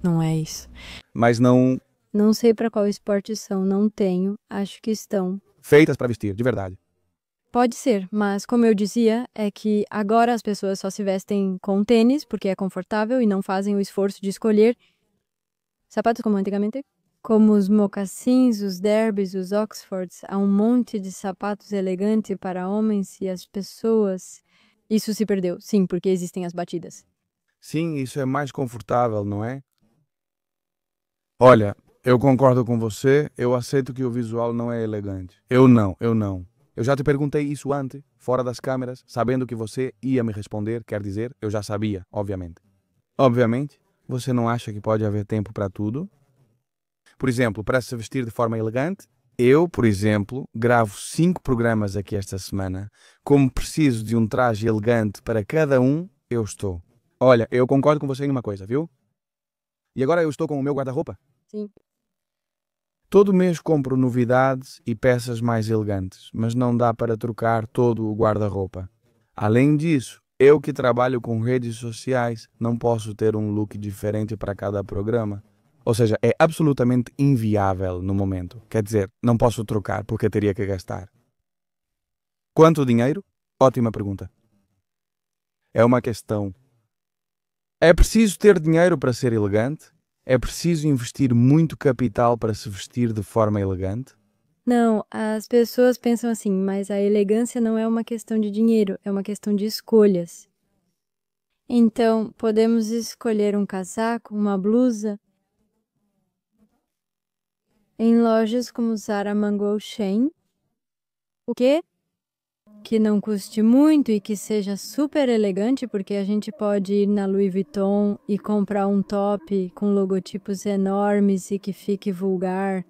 Não é isso. Mas não Não sei para qual esporte são, não tenho, acho que estão. feitas para vestir, de verdade. Pode ser, mas como eu dizia, é que agora as pessoas só se vestem com tênis porque é confortável e não fazem o esforço de escolher sapatos como antigamente. Como os mocassins, os derbys, os oxfords, há um monte de sapatos elegantes para homens e as pessoas. Isso se perdeu, sim, porque existem as batidas. Sim, isso é mais confortável, não é? Olha, eu concordo com você, eu aceito que o visual não é elegante. Eu não. Eu já te perguntei isso antes, fora das câmeras, sabendo que você ia me responder, quer dizer, eu já sabia, obviamente. Obviamente, você não acha que pode haver tempo para tudo? Por exemplo, para se vestir de forma elegante, eu, por exemplo, gravo 5 programas aqui esta semana. Como preciso de um traje elegante para cada um, eu estou. Olha, eu concordo com você em uma coisa, viu? E agora eu estou com o meu guarda-roupa. Sim. Todo mês compro novidades e peças mais elegantes, mas não dá para trocar todo o guarda-roupa. Além disso, eu que trabalho com redes sociais, não posso ter um look diferente para cada programa. Ou seja, é absolutamente inviável no momento. Quer dizer, não posso trocar porque teria que gastar. Quanto dinheiro? Ótima pergunta. É uma questão. É preciso ter dinheiro para ser elegante? É preciso investir muito capital para se vestir de forma elegante? Não, as pessoas pensam assim, mas a elegância não é uma questão de dinheiro, é uma questão de escolhas. Então, podemos escolher um casaco, uma blusa, em lojas como Zara, Mango ou Shein. O quê? que não custe muito e que seja super elegante, porque a gente pode ir na Louis Vuitton e comprar um top com logotipos enormes e que fique vulgar.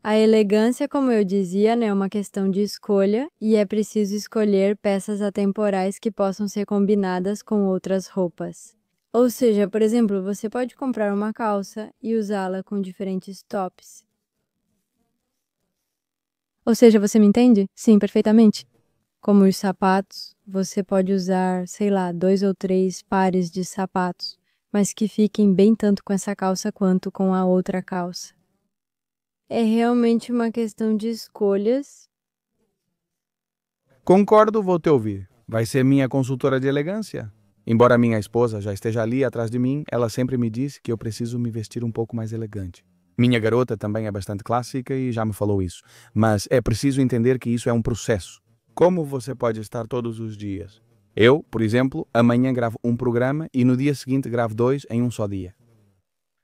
A elegância, como eu dizia, né, é uma questão de escolha e é preciso escolher peças atemporais que possam ser combinadas com outras roupas. Ou seja, por exemplo, você pode comprar uma calça e usá-la com diferentes tops. Ou seja, você me entende? Sim, perfeitamente. Como os sapatos, você pode usar, sei lá, 2 ou 3 pares de sapatos, mas que fiquem bem tanto com essa calça quanto com a outra calça. É realmente uma questão de escolhas. Concordo, vou te ouvir. Vai ser minha consultora de elegância? Embora minha esposa já esteja ali atrás de mim, ela sempre me disse que eu preciso me vestir um pouco mais elegante. Minha garota também é bastante clássica e já me falou isso. Mas é preciso entender que isso é um processo. Como você pode estar todos os dias? Eu, por exemplo, amanhã gravo um programa e no dia seguinte gravo 2 em um só dia.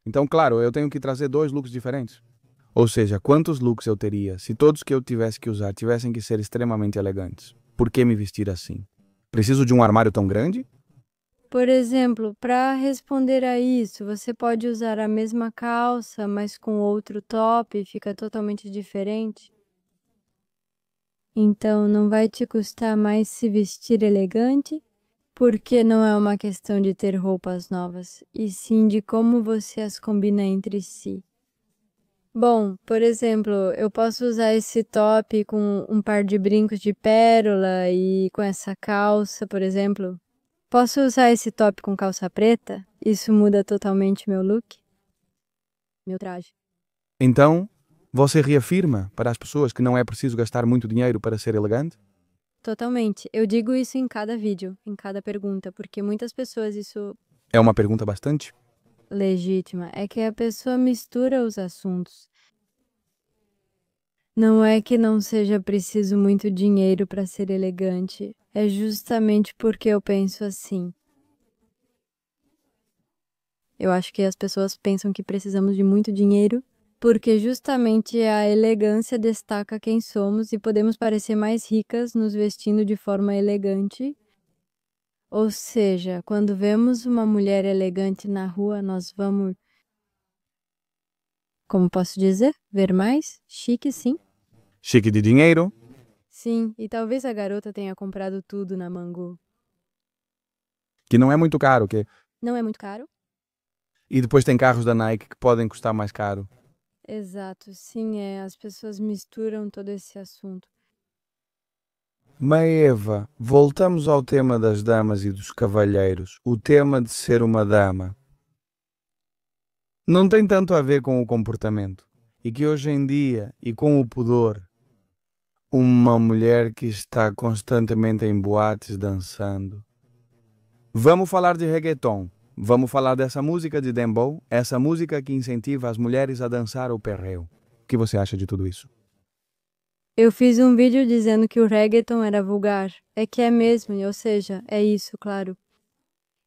Então, claro, eu tenho que trazer 2 looks diferentes. Ou seja, quantos looks eu teria se todos que eu tivesse que usar tivessem que ser extremamente elegantes? Por que me vestir assim? Preciso de um armário tão grande? Por exemplo, para responder a isso, você pode usar a mesma calça, mas com outro top e fica totalmente diferente. Então, não vai te custar mais se vestir elegante, porque não é uma questão de ter roupas novas, e sim de como você as combina entre si. Bom, por exemplo, eu posso usar esse top com um par de brincos de pérola e com essa calça, por exemplo. Posso usar esse top com calça preta? Isso muda totalmente meu look? Meu traje. Então, você reafirma para as pessoas que não é preciso gastar muito dinheiro para ser elegante? Totalmente. Eu digo isso em cada vídeo, em cada pergunta, porque muitas pessoas isso É uma pergunta bastante. legítima é que a pessoa mistura os assuntos. Não é que não seja preciso muito dinheiro para ser elegante, é justamente porque eu penso assim. Eu acho que as pessoas pensam que precisamos de muito dinheiro, porque justamente a elegância destaca quem somos e podemos parecer mais ricas nos vestindo de forma elegante. Ou seja, quando vemos uma mulher elegante na rua, nós vamos, como posso dizer, ver mais? Chique, sim. Chique de dinheiro? Sim, e talvez a garota tenha comprado tudo na Mango. Que não é muito caro, que... Não é muito caro? E depois tem carros da Nike que podem custar mais caro. Exato, sim, as pessoas misturam todo esse assunto. Maeva, voltamos ao tema das damas e dos cavalheiros. O tema de ser uma dama. Não tem tanto a ver com o comportamento. E que hoje em dia, e com o pudor, uma mulher que está constantemente em boates dançando. Vamos falar de reggaeton. Vamos falar dessa música de dembow, essa música que incentiva as mulheres a dançar o perreo. O que você acha de tudo isso? Eu fiz um vídeo dizendo que o reggaeton era vulgar. É que é mesmo, ou seja, é isso, claro.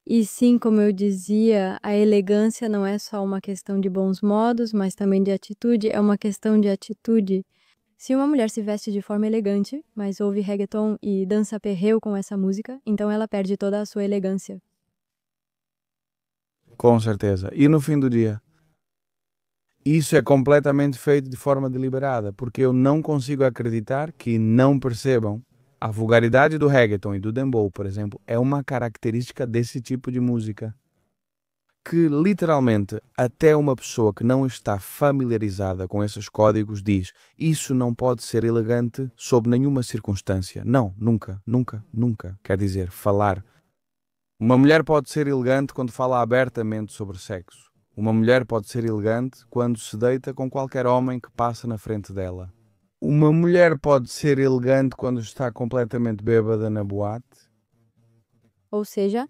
E sim, como eu dizia, a elegância não é só uma questão de bons modos, mas também de atitude, é uma questão de atitude. Se uma mulher se veste de forma elegante, mas ouve reggaeton e dança perreo com essa música, então ela perde toda a sua elegância. Com certeza. E no fim do dia? Isso é completamente feito de forma deliberada, porque eu não consigo acreditar que não percebam a vulgaridade do reggaeton e do dembow, por exemplo, é uma característica desse tipo de música. Que literalmente até uma pessoa que não está familiarizada com esses códigos diz isso não pode ser elegante sob nenhuma circunstância. Não, nunca, nunca, nunca. Quer dizer, falar. Uma mulher pode ser elegante quando fala abertamente sobre sexo. Uma mulher pode ser elegante quando se deita com qualquer homem que passa na frente dela. Uma mulher pode ser elegante quando está completamente bêbada na boate. Ou seja,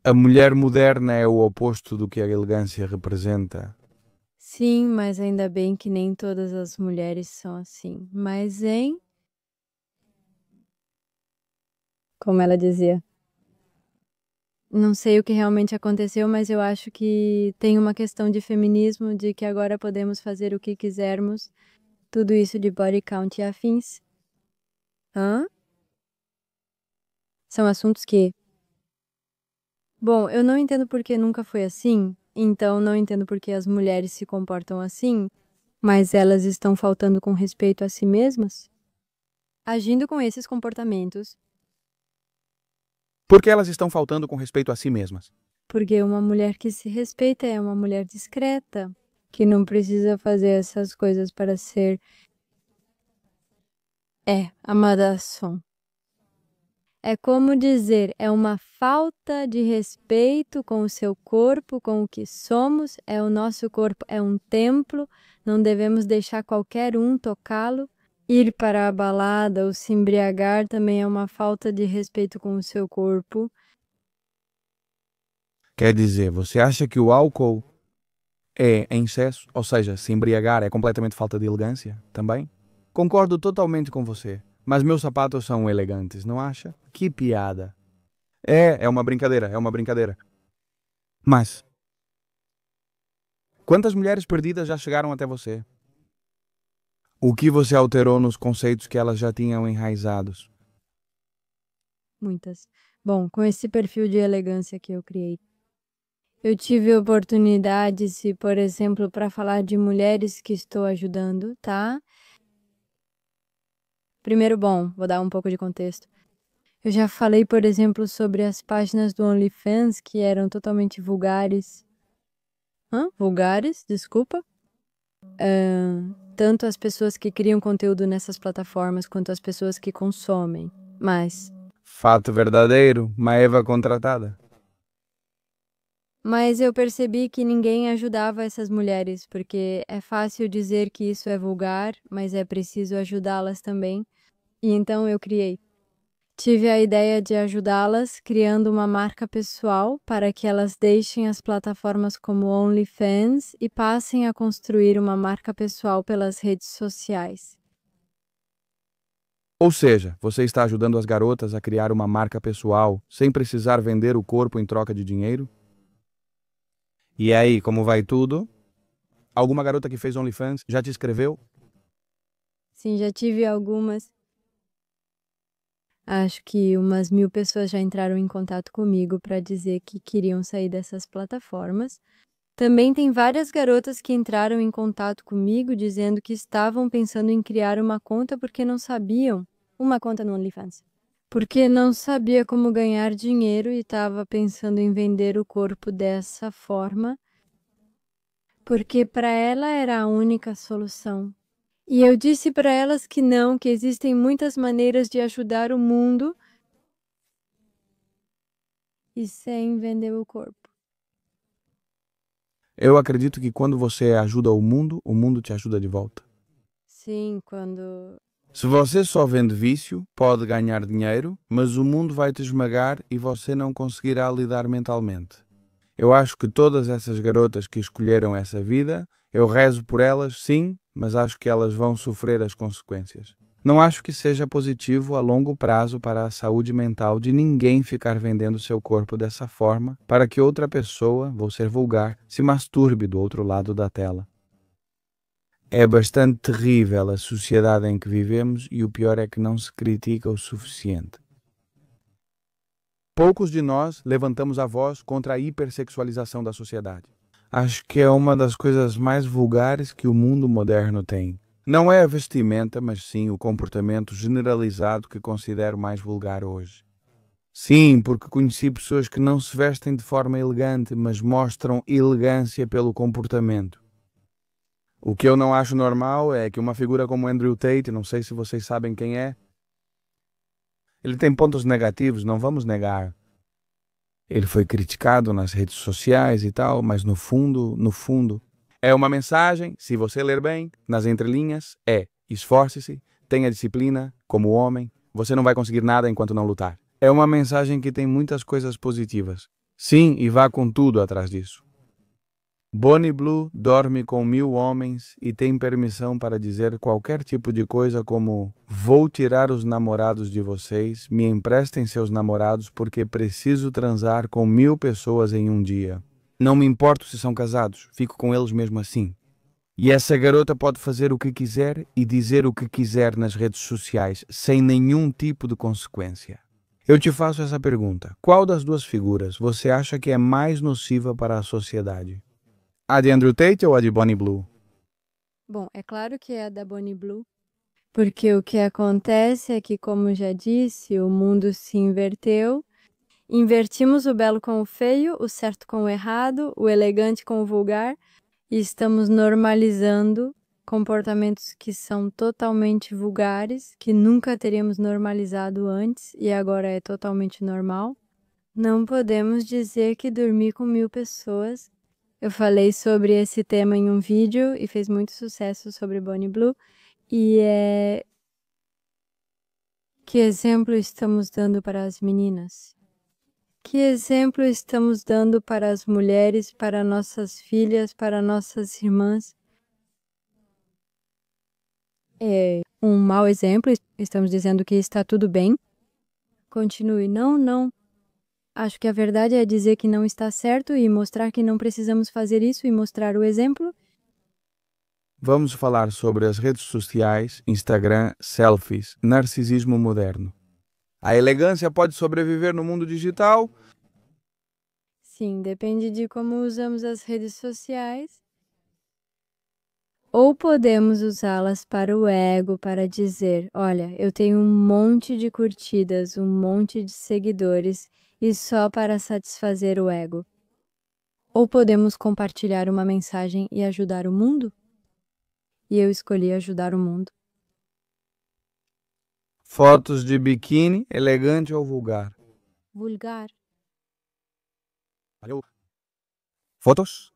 A mulher moderna é o oposto do que a elegância representa. sim, mas ainda bem que nem todas as mulheres são assim. Mas, hein? Como ela dizia. Não sei o que realmente aconteceu, mas eu acho que tem uma questão de feminismo, de que agora podemos fazer o que quisermos, tudo isso de body count e afins. Hã? São assuntos que... Bom, eu não entendo por que nunca foi assim, então não entendo por que as mulheres se comportam assim, mas elas estão faltando com respeito a si mesmas? Agindo com esses comportamentos, Por que elas estão faltando com respeito a si mesmas? porque uma mulher que se respeita é uma mulher discreta, que não precisa fazer essas coisas para ser amadação. É como dizer, é uma falta de respeito com o seu corpo, com o que somos, é o nosso corpo, é um templo, não devemos deixar qualquer um tocá-lo. Ir para a balada ou se embriagar também é uma falta de respeito com o seu corpo. Quer dizer, você acha que o álcool é em excesso, ou seja, se embriagar é completamente falta de elegância também? Concordo totalmente com você, mas meus sapatos são elegantes, não acha? Que piada. É uma brincadeira, é uma brincadeira. Mas, quantas mulheres perdidas já chegaram até você? O que você alterou nos conceitos que elas já tinham enraizados? Muitas. Bom, com esse perfil de elegância que eu criei, eu tive oportunidade, se, por exemplo, para falar de mulheres que estou ajudando, tá? Primeiro, bom, vou dar um pouco de contexto. Eu já falei, por exemplo, sobre as páginas do OnlyFans que eram totalmente vulgares. Vulgares? Desculpa. Tanto as pessoas que criam conteúdo nessas plataformas quanto as pessoas que consomem. Mas Fato verdadeiro, uma Eva contratada. eu percebi que ninguém ajudava essas mulheres, porque é fácil dizer que isso é vulgar, mas é preciso ajudá-las também. E então eu criei. Tive a ideia de ajudá-las criando uma marca pessoal para que elas deixem as plataformas como OnlyFans e passem a construir uma marca pessoal pelas redes sociais. Ou seja, você está ajudando as garotas a criar uma marca pessoal sem precisar vender o corpo em troca de dinheiro? E aí, como vai tudo? Alguma garota que fez OnlyFans já te escreveu? Sim, já tive algumas. Acho que umas 1000 pessoas já entraram em contato comigo para dizer que queriam sair dessas plataformas. Também tem várias garotas que entraram em contato comigo dizendo que estavam pensando em criar uma conta porque não sabiam. Uma conta no OnlyFans. Porque não sabia como ganhar dinheiro e estava pensando em vender o corpo dessa forma. Porque para ela era a única solução. E eu disse para elas que não, que existem muitas maneiras de ajudar o mundo e sem vender o corpo. Eu acredito que quando você ajuda o mundo te ajuda de volta. Sim, quando... Se você só vende vício, pode ganhar dinheiro, mas o mundo vai te esmagar e você não conseguirá lidar mentalmente. Eu acho que todas essas garotas que escolheram essa vida, eu rezo por elas, sim, mas acho que elas vão sofrer as consequências. Não acho que seja positivo a longo prazo para a saúde mental de ninguém ficar vendendo seu corpo dessa forma para que outra pessoa, vou ser vulgar, se masturbe do outro lado da tela. É bastante terrível a sociedade em que vivemos e o pior é que não se critica o suficiente. Poucos de nós levantamos a voz contra a hipersexualização da sociedade. Acho que é uma das coisas mais vulgares que o mundo moderno tem. Não é a vestimenta, mas sim o comportamento generalizado que considero mais vulgar hoje. Sim, porque conheci pessoas que não se vestem de forma elegante, mas mostram elegância pelo comportamento. O que eu não acho normal é que uma figura como Andrew Tate, não sei se vocês sabem quem é, ele tem pontos negativos, não vamos negar. Ele foi criticado nas redes sociais e tal, mas no fundo, é uma mensagem, se você ler bem, nas entrelinhas, esforce-se, tenha disciplina, como homem, você não vai conseguir nada enquanto não lutar. É uma mensagem que tem muitas coisas positivas. Sim, e vá com tudo atrás disso. Bonnie Blue dorme com 1000 homens e tem permissão para dizer qualquer tipo de coisa como: vou tirar os namorados de vocês, me emprestem seus namorados porque preciso transar com 1000 pessoas em um dia. Não me importo se são casados, fico com eles mesmo assim. E essa garota pode fazer o que quiser e dizer o que quiser nas redes sociais, sem nenhum tipo de consequência. Eu te faço essa pergunta. Qual das duas figuras você acha que é mais nociva para a sociedade? A de Andrew Tate ou a de Bonnie Blue? Bom, é claro que é a da Bonnie Blue, porque o que acontece é que, como já disse, o mundo se inverteu. Invertimos o belo com o feio, o certo com o errado, o elegante com o vulgar, e estamos normalizando comportamentos que são totalmente vulgares, que nunca teríamos normalizado antes e agora é totalmente normal. Não podemos dizer que dormir com 1000 pessoas. Eu falei sobre esse tema em um vídeo e fez muito sucesso sobre Bonnie Blue. E que exemplo estamos dando para as meninas? Que exemplo estamos dando para as mulheres, para nossas filhas, para nossas irmãs? É um mau exemplo, estamos dizendo que está tudo bem. Continue, não, não. Acho que a verdade é dizer que não está certo e mostrar que não precisamos fazer isso e mostrar o exemplo. Vamos falar sobre as redes sociais, Instagram, selfies, narcisismo moderno. A elegância pode sobreviver no mundo digital? Sim, depende de como usamos as redes sociais. Ou podemos usá-las para o ego, para dizer, olha, eu tenho um monte de curtidas, um monte de seguidores, e só para satisfazer o ego. Ou podemos compartilhar uma mensagem e ajudar o mundo? E eu escolhi ajudar o mundo. Fotos de biquíni, elegante ou vulgar? Vulgar. Valeu. Fotos?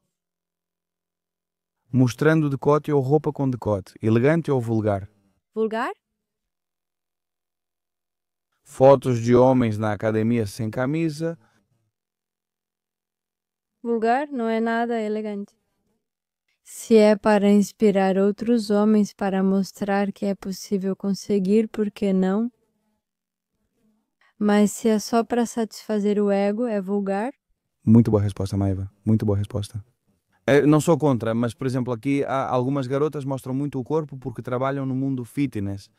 Mostrando decote ou roupa com decote, elegante ou vulgar? Vulgar? Fotos de homens na academia sem camisa? Vulgar não é nada elegante. Se é para inspirar outros homens para mostrar que é possível conseguir, por que não? Mas se é só para satisfazer o ego, é vulgar? Muito boa resposta, Maiva. Muito boa resposta. Não sou contra, mas, por exemplo, aqui algumas garotas mostram muito o corpo porque trabalham no mundo fitness.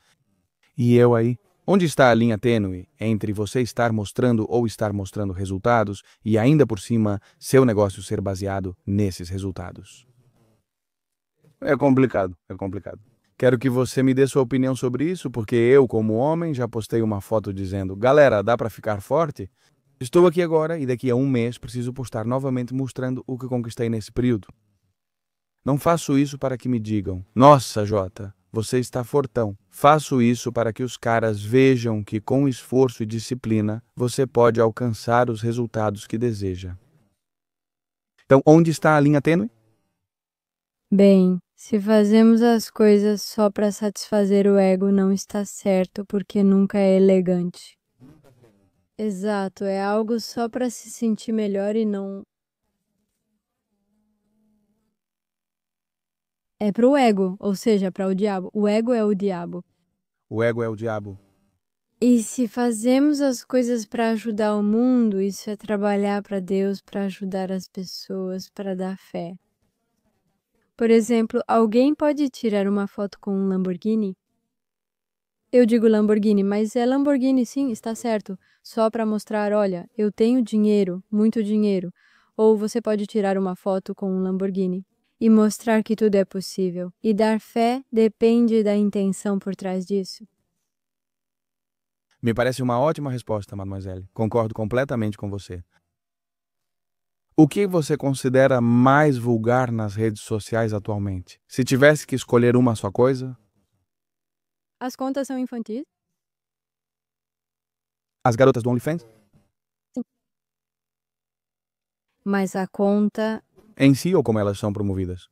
E eu aí? Onde está a linha tênue entre você estar mostrando ou estar mostrando resultados e ainda por cima seu negócio ser baseado nesses resultados? É complicado, é complicado. Quero que você me dê sua opinião sobre isso, porque eu, como homem, já postei uma foto dizendo: galera, dá para ficar forte? Estou aqui agora e daqui a um mês preciso postar novamente mostrando o que conquistei nesse período. Não faço isso para que me digam: nossa, Jota, você está fortão. Faço isso para que os caras vejam que com esforço e disciplina você pode alcançar os resultados que deseja. Então, onde está a linha tênue? Bem, se fazemos as coisas só para satisfazer o ego, não está certo, porque nunca é elegante. Exato, é algo só para se sentir melhor e não. É pro ego, ou seja, para o diabo. O ego é o diabo. O ego é o diabo. E se fazemos as coisas para ajudar o mundo, isso é trabalhar para Deus, para ajudar as pessoas, para dar fé. Por exemplo, alguém pode tirar uma foto com um Lamborghini? Eu digo Lamborghini, mas é Lamborghini sim, está certo. Só para mostrar, olha, eu tenho dinheiro, muito dinheiro. Ou você pode tirar uma foto com um Lamborghini e mostrar que tudo é possível. E dar fé depende da intenção por trás disso. Me parece uma ótima resposta, mademoiselle. Concordo completamente com você. O que você considera mais vulgar nas redes sociais atualmente? Se tivesse que escolher uma só coisa? As contas são infantis? As garotas do OnlyFans? Sim. Mas a conta. Em si ou como elas são promovidas?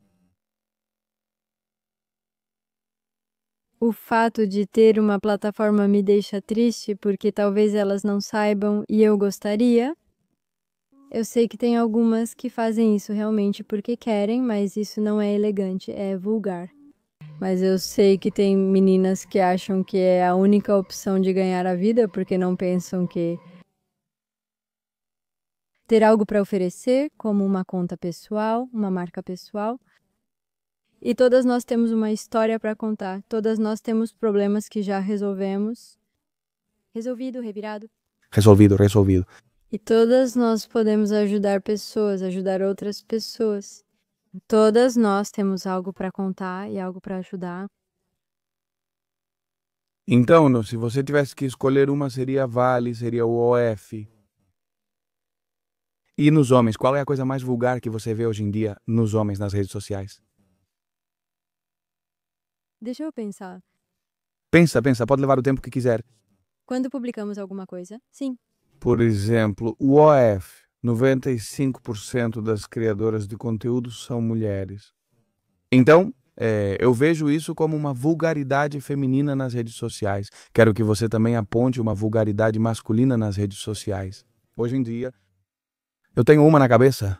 O fato de ter uma plataforma me deixa triste porque talvez elas não saibam e eu gostaria. Eu sei que tem algumas que fazem isso realmente porque querem, mas isso não é elegante, é vulgar. Mas eu sei que tem meninas que acham que é a única opção de ganhar a vida porque não pensam que ter algo para oferecer, como uma conta pessoal, uma marca pessoal, E todas nós temos uma história para contar. Todas nós temos problemas que já resolvemos. Resolvido, revirado. Resolvido. E todas nós podemos ajudar pessoas, ajudar outras pessoas. Todas nós temos algo para contar e algo para ajudar. Então, se você tivesse que escolher uma, seria a Vale, seria o OF. E nos homens, qual é a coisa mais vulgar que você vê hoje em dia nos homens nas redes sociais? Deixa eu pensar. Pensa, pode levar o tempo que quiser. Quando publicamos alguma coisa? Sim. Por exemplo, o OF, 95% das criadoras de conteúdo são mulheres. Então, eu vejo isso como uma vulgaridade feminina nas redes sociais. Quero que você também aponte uma vulgaridade masculina nas redes sociais. Hoje em dia, eu tenho uma na cabeça.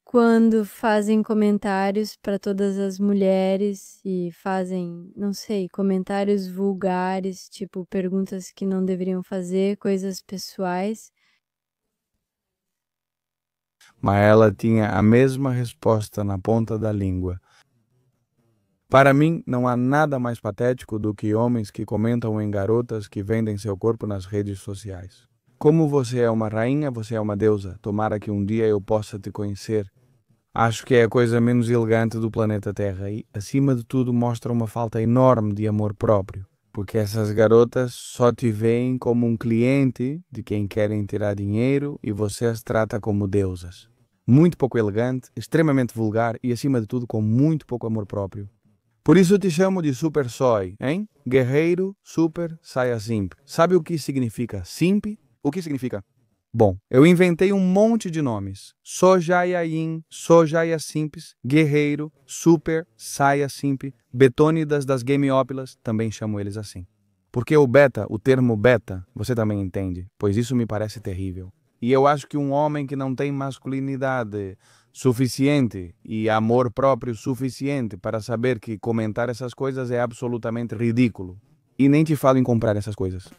Quando fazem comentários para todas as mulheres e fazem, não sei, comentários vulgares, tipo perguntas que não deveriam fazer, coisas pessoais. Mas ela tinha a mesma resposta na ponta da língua. Para mim, não há nada mais patético do que homens que comentam em garotas que vendem seu corpo nas redes sociais. Como você é uma rainha, você é uma deusa. Tomara que um dia eu possa te conhecer. Acho que é a coisa menos elegante do planeta Terra e, acima de tudo, mostra uma falta enorme de amor próprio. Porque essas garotas só te veem como um cliente de quem querem tirar dinheiro e você as trata como deusas. Muito pouco elegante, extremamente vulgar e, acima de tudo, com muito pouco amor próprio. Por isso eu te chamo de Super Soy, hein? Guerreiro, super, saia simp. Sabe o que significa simp? O que significa? Bom, eu inventei um monte de nomes. Sojayain, Sojaya Simps, Guerreiro, Super, Saia Simp, Betônidas das Gameópilas, também chamo eles assim. Porque o termo beta, você também entende, pois isso me parece terrível. E eu acho que um homem que não tem masculinidade suficiente e amor próprio suficiente para saber que comentar essas coisas é absolutamente ridículo. E nem te falo em comprar essas coisas.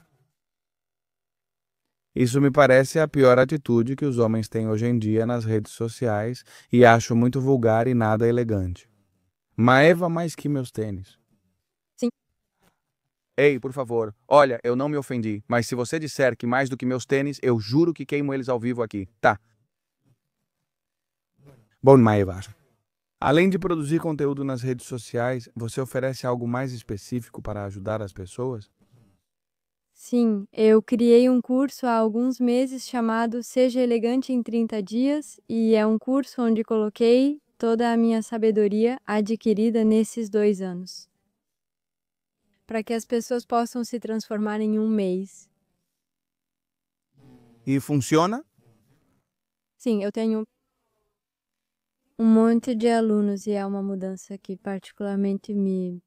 Isso me parece a pior atitude que os homens têm hoje em dia nas redes sociais e acho muito vulgar e nada elegante. Maeva mais que meus tênis. Sim. Ei, por favor, olha, eu não me ofendi, mas se você disser que mais do que meus tênis, eu juro que queimo eles ao vivo aqui. Tá. Bom, Maeva. Além de produzir conteúdo nas redes sociais, você oferece algo mais específico para ajudar as pessoas? Sim, eu criei um curso há alguns meses chamado Seja Elegante em 30 Dias e é um curso onde coloquei toda a minha sabedoria adquirida nesses 2 anos. Para que as pessoas possam se transformar em um mês. E funciona? Sim, eu tenho um monte de alunos e é uma mudança que particularmente me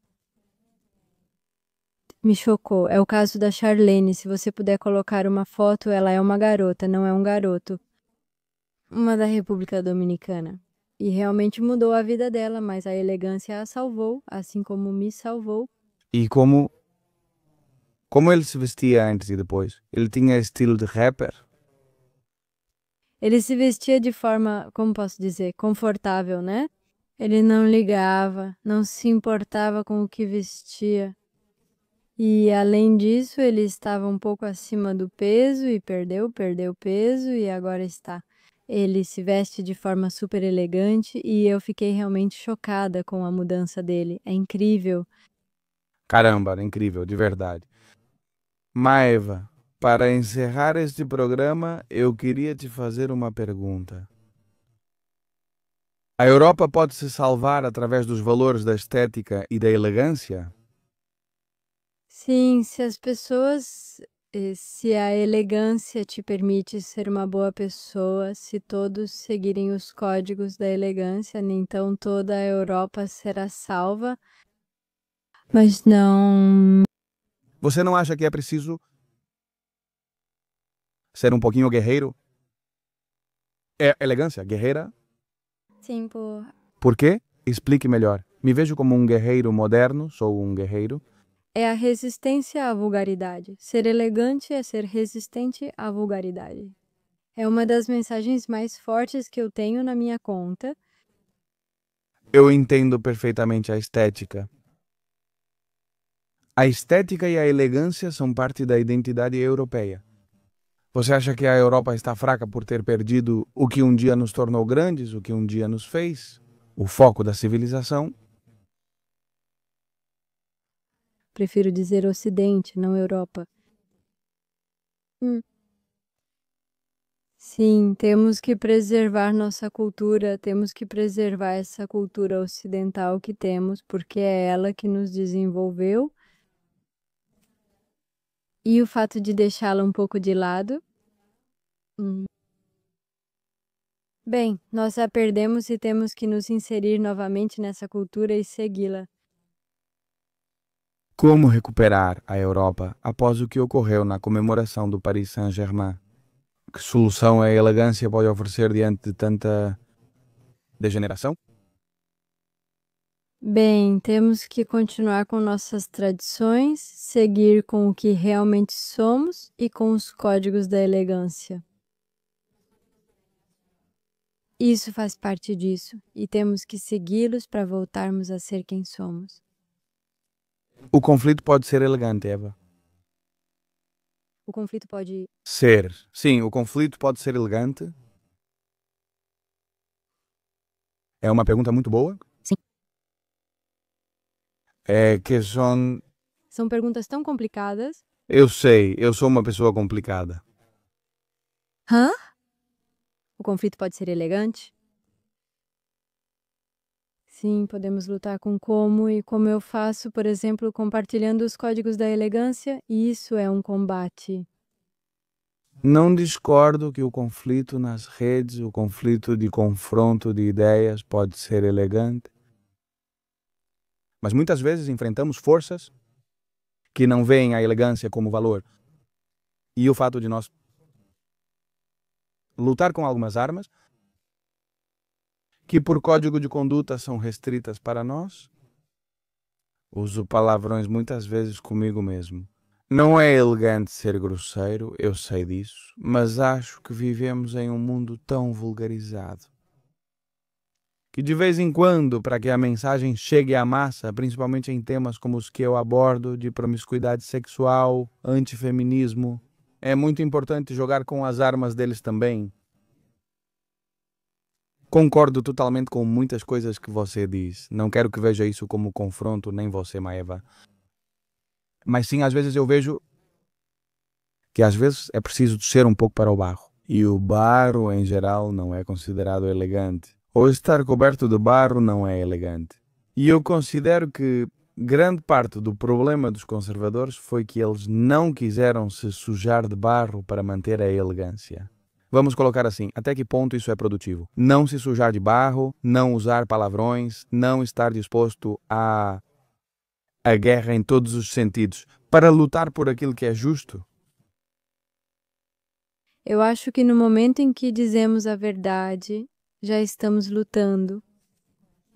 chocou. É o caso da Charlene. Se você puder colocar uma foto, ela é uma garota, não é um garoto. Uma da República Dominicana. E realmente mudou a vida dela, mas a elegância a salvou, assim como me salvou. E como ele se vestia antes e depois? Ele tinha estilo de rapper? Ele se vestia de forma, como posso dizer, confortável, né? Ele não ligava, não se importava com o que vestia. E além disso, ele estava um pouco acima do peso e perdeu peso e agora está. Ele se veste de forma super elegante e eu fiquei realmente chocada com a mudança dele. É incrível. Caramba, incrível, de verdade. Maeva, para encerrar este programa, eu queria te fazer uma pergunta. A Europa pode se salvar através dos valores da estética e da elegância? Sim, se as pessoas, se a elegância te permite ser uma boa pessoa, se todos seguirem os códigos da elegância, então toda a Europa será salva. Mas não. Você não acha que é preciso ser um pouquinho guerreiro? É elegância, guerreira? Sim, Por quê? Explique melhor. Me vejo como um guerreiro moderno, sou um guerreiro. é a resistência à vulgaridade. Ser elegante é ser resistente à vulgaridade. É uma das mensagens mais fortes que eu tenho na minha conta. Eu entendo perfeitamente a estética. A estética e a elegância são parte da identidade europeia. Você acha que a Europa está fraca por ter perdido o que um dia nos tornou grandes, o que um dia nos fez? O foco da civilização? Prefiro dizer Ocidente, não Europa. Hum. Sim, temos que preservar nossa cultura, temos que preservar essa cultura ocidental que temos, porque é ela que nos desenvolveu. E o fato de deixá-la um pouco de lado. hum, Bem, nós a perdemos e temos que nos inserir novamente nessa cultura e segui-la. Como recuperar a Europa após o que ocorreu na comemoração do Paris Saint-Germain? Que solução a elegância pode oferecer diante de tanta degeneração? Bem, temos que continuar com nossas tradições, seguir com o que realmente somos e com os códigos da elegância. Isso faz parte disso e temos que segui-los para voltarmos a ser quem somos. O conflito pode ser elegante, Eva. O conflito pode. Ser. Sim, o conflito pode ser elegante. É uma pergunta muito boa. Sim. É que são. São perguntas tão complicadas. Eu sei, eu sou uma pessoa complicada. Hã? O conflito pode ser elegante? Sim, podemos lutar com como e como eu faço, por exemplo, compartilhando os códigos da elegância, e isso é um combate. Não discordo que o conflito nas redes, o conflito de confronto de ideias pode ser elegante. Mas muitas vezes enfrentamos forças que não veem a elegância como valor. E o fato de nós lutar com algumas armas, que por código de conduta são restritas para nós, uso palavrões muitas vezes comigo mesmo. Não é elegante ser grosseiro, eu sei disso, mas acho que vivemos em um mundo tão vulgarizado que de vez em quando, para que a mensagem chegue à massa, principalmente em temas como os que eu abordo, de promiscuidade sexual, antifeminismo, é muito importante jogar com as armas deles também. Concordo totalmente com muitas coisas que você diz. Não quero que veja isso como confronto, nem você, Maeva. Mas sim, às vezes eu vejo que às vezes é preciso descer um pouco para o barro. E o barro, em geral, não é considerado elegante. Ou estar coberto de barro não é elegante. E eu considero que grande parte do problema dos conservadores foi que eles não quiseram se sujar de barro para manter a elegância. Vamos colocar assim, até que ponto isso é produtivo? Não se sujar de barro, não usar palavrões, não estar disposto a guerra em todos os sentidos, para lutar por aquilo que é justo. Eu acho que no momento em que dizemos a verdade, já estamos lutando.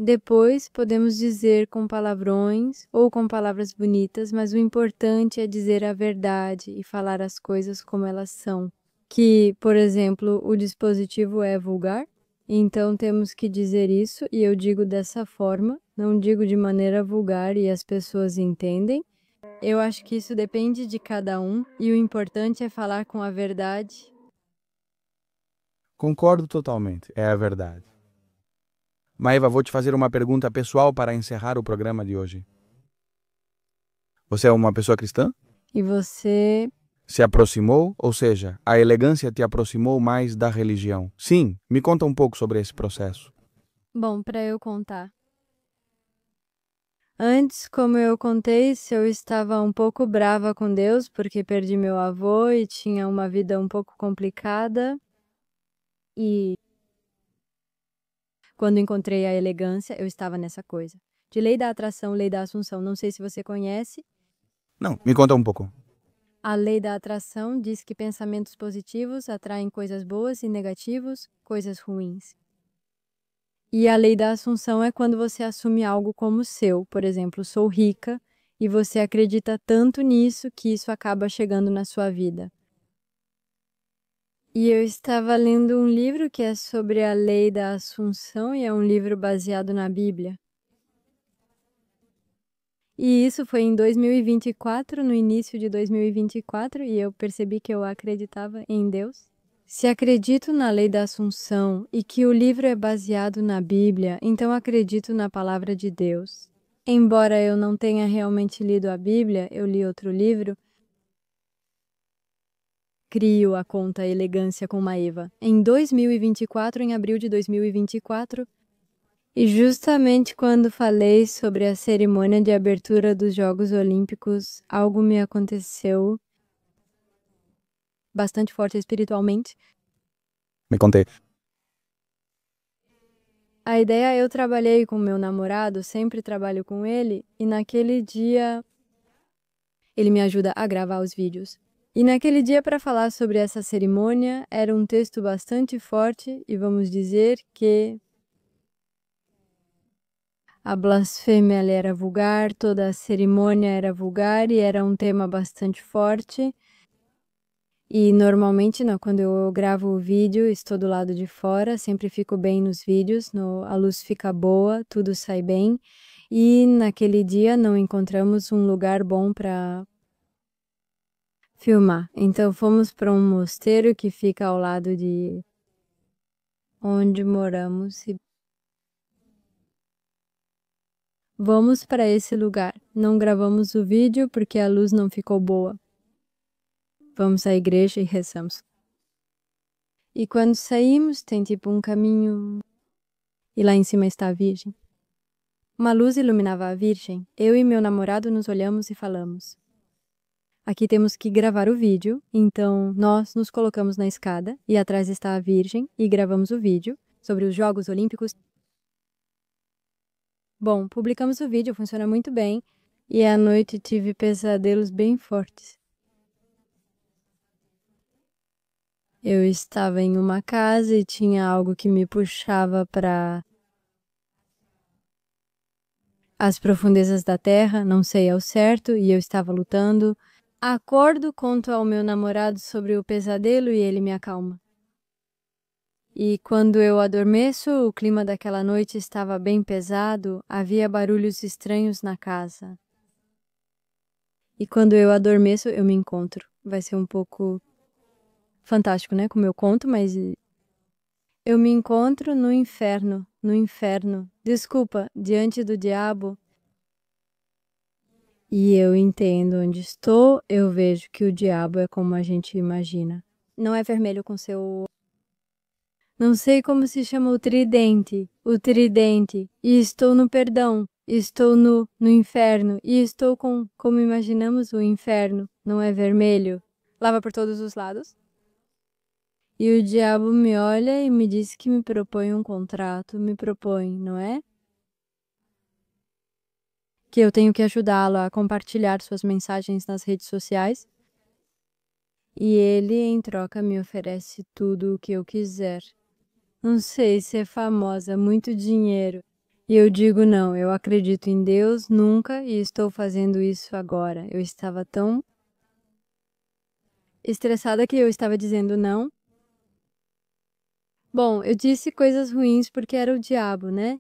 Depois podemos dizer com palavrões ou com palavras bonitas, mas o importante é dizer a verdade e falar as coisas como elas são. Que, por exemplo, o dispositivo é vulgar, então temos que dizer isso e eu digo dessa forma, não digo de maneira vulgar e as pessoas entendem. Eu acho que isso depende de cada um e o importante é falar com a verdade. Concordo totalmente, é a verdade. Maeva, vou te fazer uma pergunta pessoal para encerrar o programa de hoje. Você é uma pessoa cristã? E você. Se aproximou, ou seja, a elegância te aproximou mais da religião? Sim, me conta um pouco sobre esse processo. Bom, para eu contar. Antes, como eu contei, eu estava um pouco brava com Deus porque perdi meu avô e tinha uma vida um pouco complicada. E quando encontrei a elegância, eu estava nessa coisa. De lei da atração, lei da assunção, não sei se você conhece. Não, me conta um pouco. A lei da atração diz que pensamentos positivos atraem coisas boas e negativos, coisas ruins. E a lei da assunção é quando você assume algo como seu. Por exemplo, sou rica e você acredita tanto nisso que isso acaba chegando na sua vida. E eu estava lendo um livro que é sobre a lei da Assunção e é um livro baseado na Bíblia. E isso foi em 2024, no início de 2024, e eu percebi que eu acreditava em Deus. Se acredito na lei da Assunção e que o livro é baseado na Bíblia, então acredito na palavra de Deus. Embora eu não tenha realmente lido a Bíblia, eu li outro livro. Crio a conta Elegância com Maeva em 2024, em abril de 2024, e justamente quando falei sobre a cerimônia de abertura dos Jogos Olímpicos, algo me aconteceu bastante forte espiritualmente. Me contei. A ideia, eu trabalhei com meu namorado, sempre trabalho com ele, e naquele dia ele me ajuda a gravar os vídeos. E naquele dia, para falar sobre essa cerimônia, era um texto bastante forte, e vamos dizer que a blasfêmia ela era vulgar, toda a cerimônia era vulgar e era um tema bastante forte. E normalmente, quando eu gravo o vídeo, estou do lado de fora, sempre fico bem nos vídeos, a luz fica boa, tudo sai bem. E naquele dia não encontramos um lugar bom para filmar. Então fomos para um mosteiro que fica ao lado de onde moramos. E vamos para esse lugar. Não gravamos o vídeo porque a luz não ficou boa. Vamos à igreja e rezamos. E quando saímos, tem tipo um caminho. E lá em cima está a Virgem. Uma luz iluminava a Virgem. Eu e meu namorado nos olhamos e falamos: aqui temos que gravar o vídeo. Então nós nos colocamos na escada e atrás está a Virgem e gravamos o vídeo sobre os Jogos Olímpicos. Bom, publicamos o vídeo, funciona muito bem. E à noite tive pesadelos bem fortes. Eu estava em uma casa e tinha algo que me puxava para as profundezas da terra, não sei ao certo, e eu estava lutando. Acordo, conto ao meu namorado sobre o pesadelo e ele me acalma. E quando eu adormeço, o clima daquela noite estava bem pesado, havia barulhos estranhos na casa. E quando eu adormeço, eu me encontro. Vai ser um pouco fantástico, né, como eu conto, mas eu me encontro no inferno, desculpa, diante do diabo. E eu entendo onde estou, eu vejo que o diabo é como a gente imagina. Não é vermelho com seu... Não sei como se chama o tridente, e estou no perdão, estou no inferno, e estou como imaginamos o inferno, não é vermelho, lava por todos os lados. E o diabo me olha e me diz que me propõe um contrato, me propõe, não é? Que eu tenho que ajudá-lo a compartilhar suas mensagens nas redes sociais. E ele, em troca, me oferece tudo o que eu quiser. Não sei, ser famosa, muito dinheiro. E eu digo não, eu acredito em Deus nunca e estou fazendo isso agora. Eu estava tão estressada que eu estava dizendo não. Bom, eu disse coisas ruins porque era o diabo, né?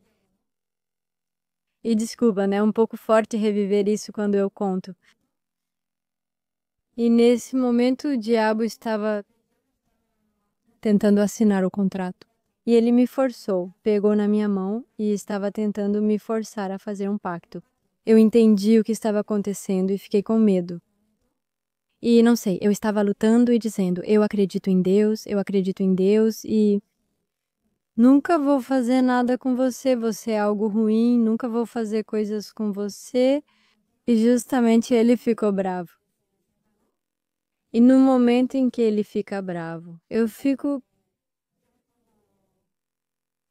E desculpa, né? É um pouco forte reviver isso quando eu conto. E nesse momento o diabo estava tentando assinar o contrato. E ele me forçou, pegou na minha mão e estava tentando me forçar a fazer um pacto. Eu entendi o que estava acontecendo e fiquei com medo. E não sei, eu estava lutando e dizendo, eu acredito em Deus e nunca vou fazer nada com você, você é algo ruim, nunca vou fazer coisas com você. E justamente ele ficou bravo. E no momento em que ele fica bravo, eu fico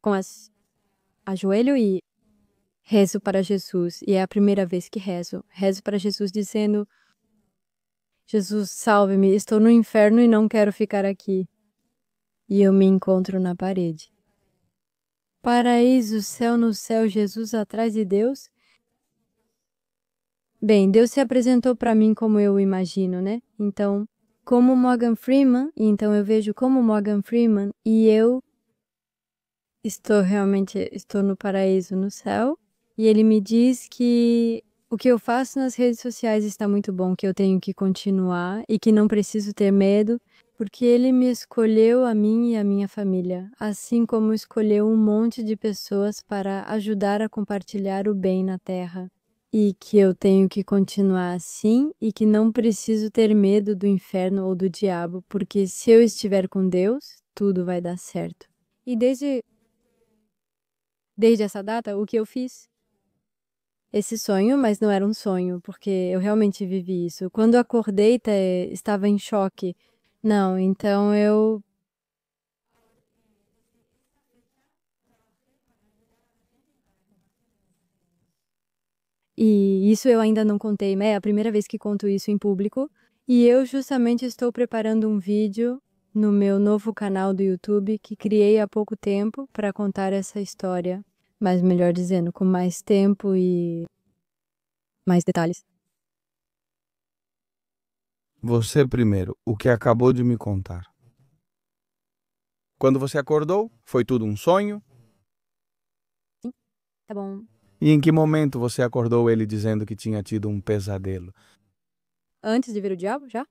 com ajoelho e rezo para Jesus. E é a primeira vez que rezo. Rezo para Jesus dizendo, Jesus, salve-me, estou no inferno e não quero ficar aqui. E eu me encontro na parede. Paraíso, céu no céu, Jesus atrás de Deus. Bem, Deus se apresentou para mim como eu imagino, né? Então, como Morgan Freeman, e então eu vejo como Morgan Freeman e eu estou no paraíso, no céu, e ele me diz que o que eu faço nas redes sociais está muito bom, que eu tenho que continuar e que não preciso ter medo, porque ele me escolheu a mim e a minha família, assim como escolheu um monte de pessoas para ajudar a compartilhar o bem na Terra. E que eu tenho que continuar assim e que não preciso ter medo do inferno ou do diabo, porque se eu estiver com Deus, tudo vai dar certo. E desde essa data, o que eu fiz? Esse sonho, mas não era um sonho, porque eu realmente vivi isso. Quando eu acordei, estava em choque. Não, então eu. E isso eu ainda não contei, é a primeira vez que conto isso em público. E eu justamente estou preparando um vídeo no meu novo canal do YouTube que criei há pouco tempo para contar essa história. Mas melhor dizendo, com mais tempo e mais detalhes. Você primeiro, o que acabou de me contar. Quando você acordou, foi tudo um sonho? Sim, tá bom. E em que momento você acordou ele dizendo que tinha tido um pesadelo? Antes de ver o diabo, já?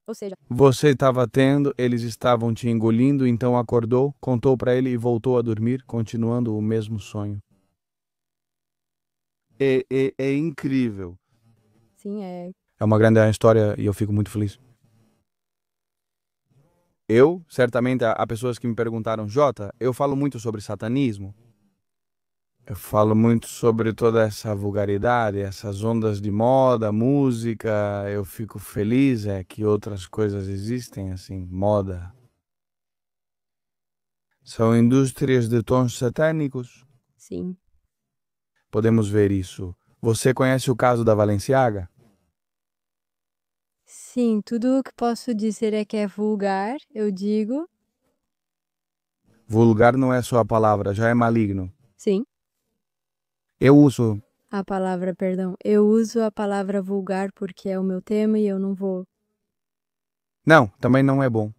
Ou seja, Você estava tendo, eles estavam te engolindo, então acordou, contou para ele e voltou a dormir, continuando o mesmo sonho. É incrível. sim, é. É uma grande história e eu fico muito feliz. Certamente, há pessoas que me perguntaram, Jota, eu falo muito sobre satanismo. Eu falo muito sobre toda essa vulgaridade, essas ondas de moda, música. Eu fico feliz que outras coisas existem, assim, moda. São indústrias de tons satânicos. Sim. Podemos ver isso. Você conhece o caso da Balenciaga? Sim, tudo o que posso dizer é que é vulgar, eu digo. Vulgar não é só a palavra, já é maligno. Sim. Eu uso. A palavra, perdão. Eu uso a palavra vulgar porque é o meu tema e eu não vou. Não, também não é bom.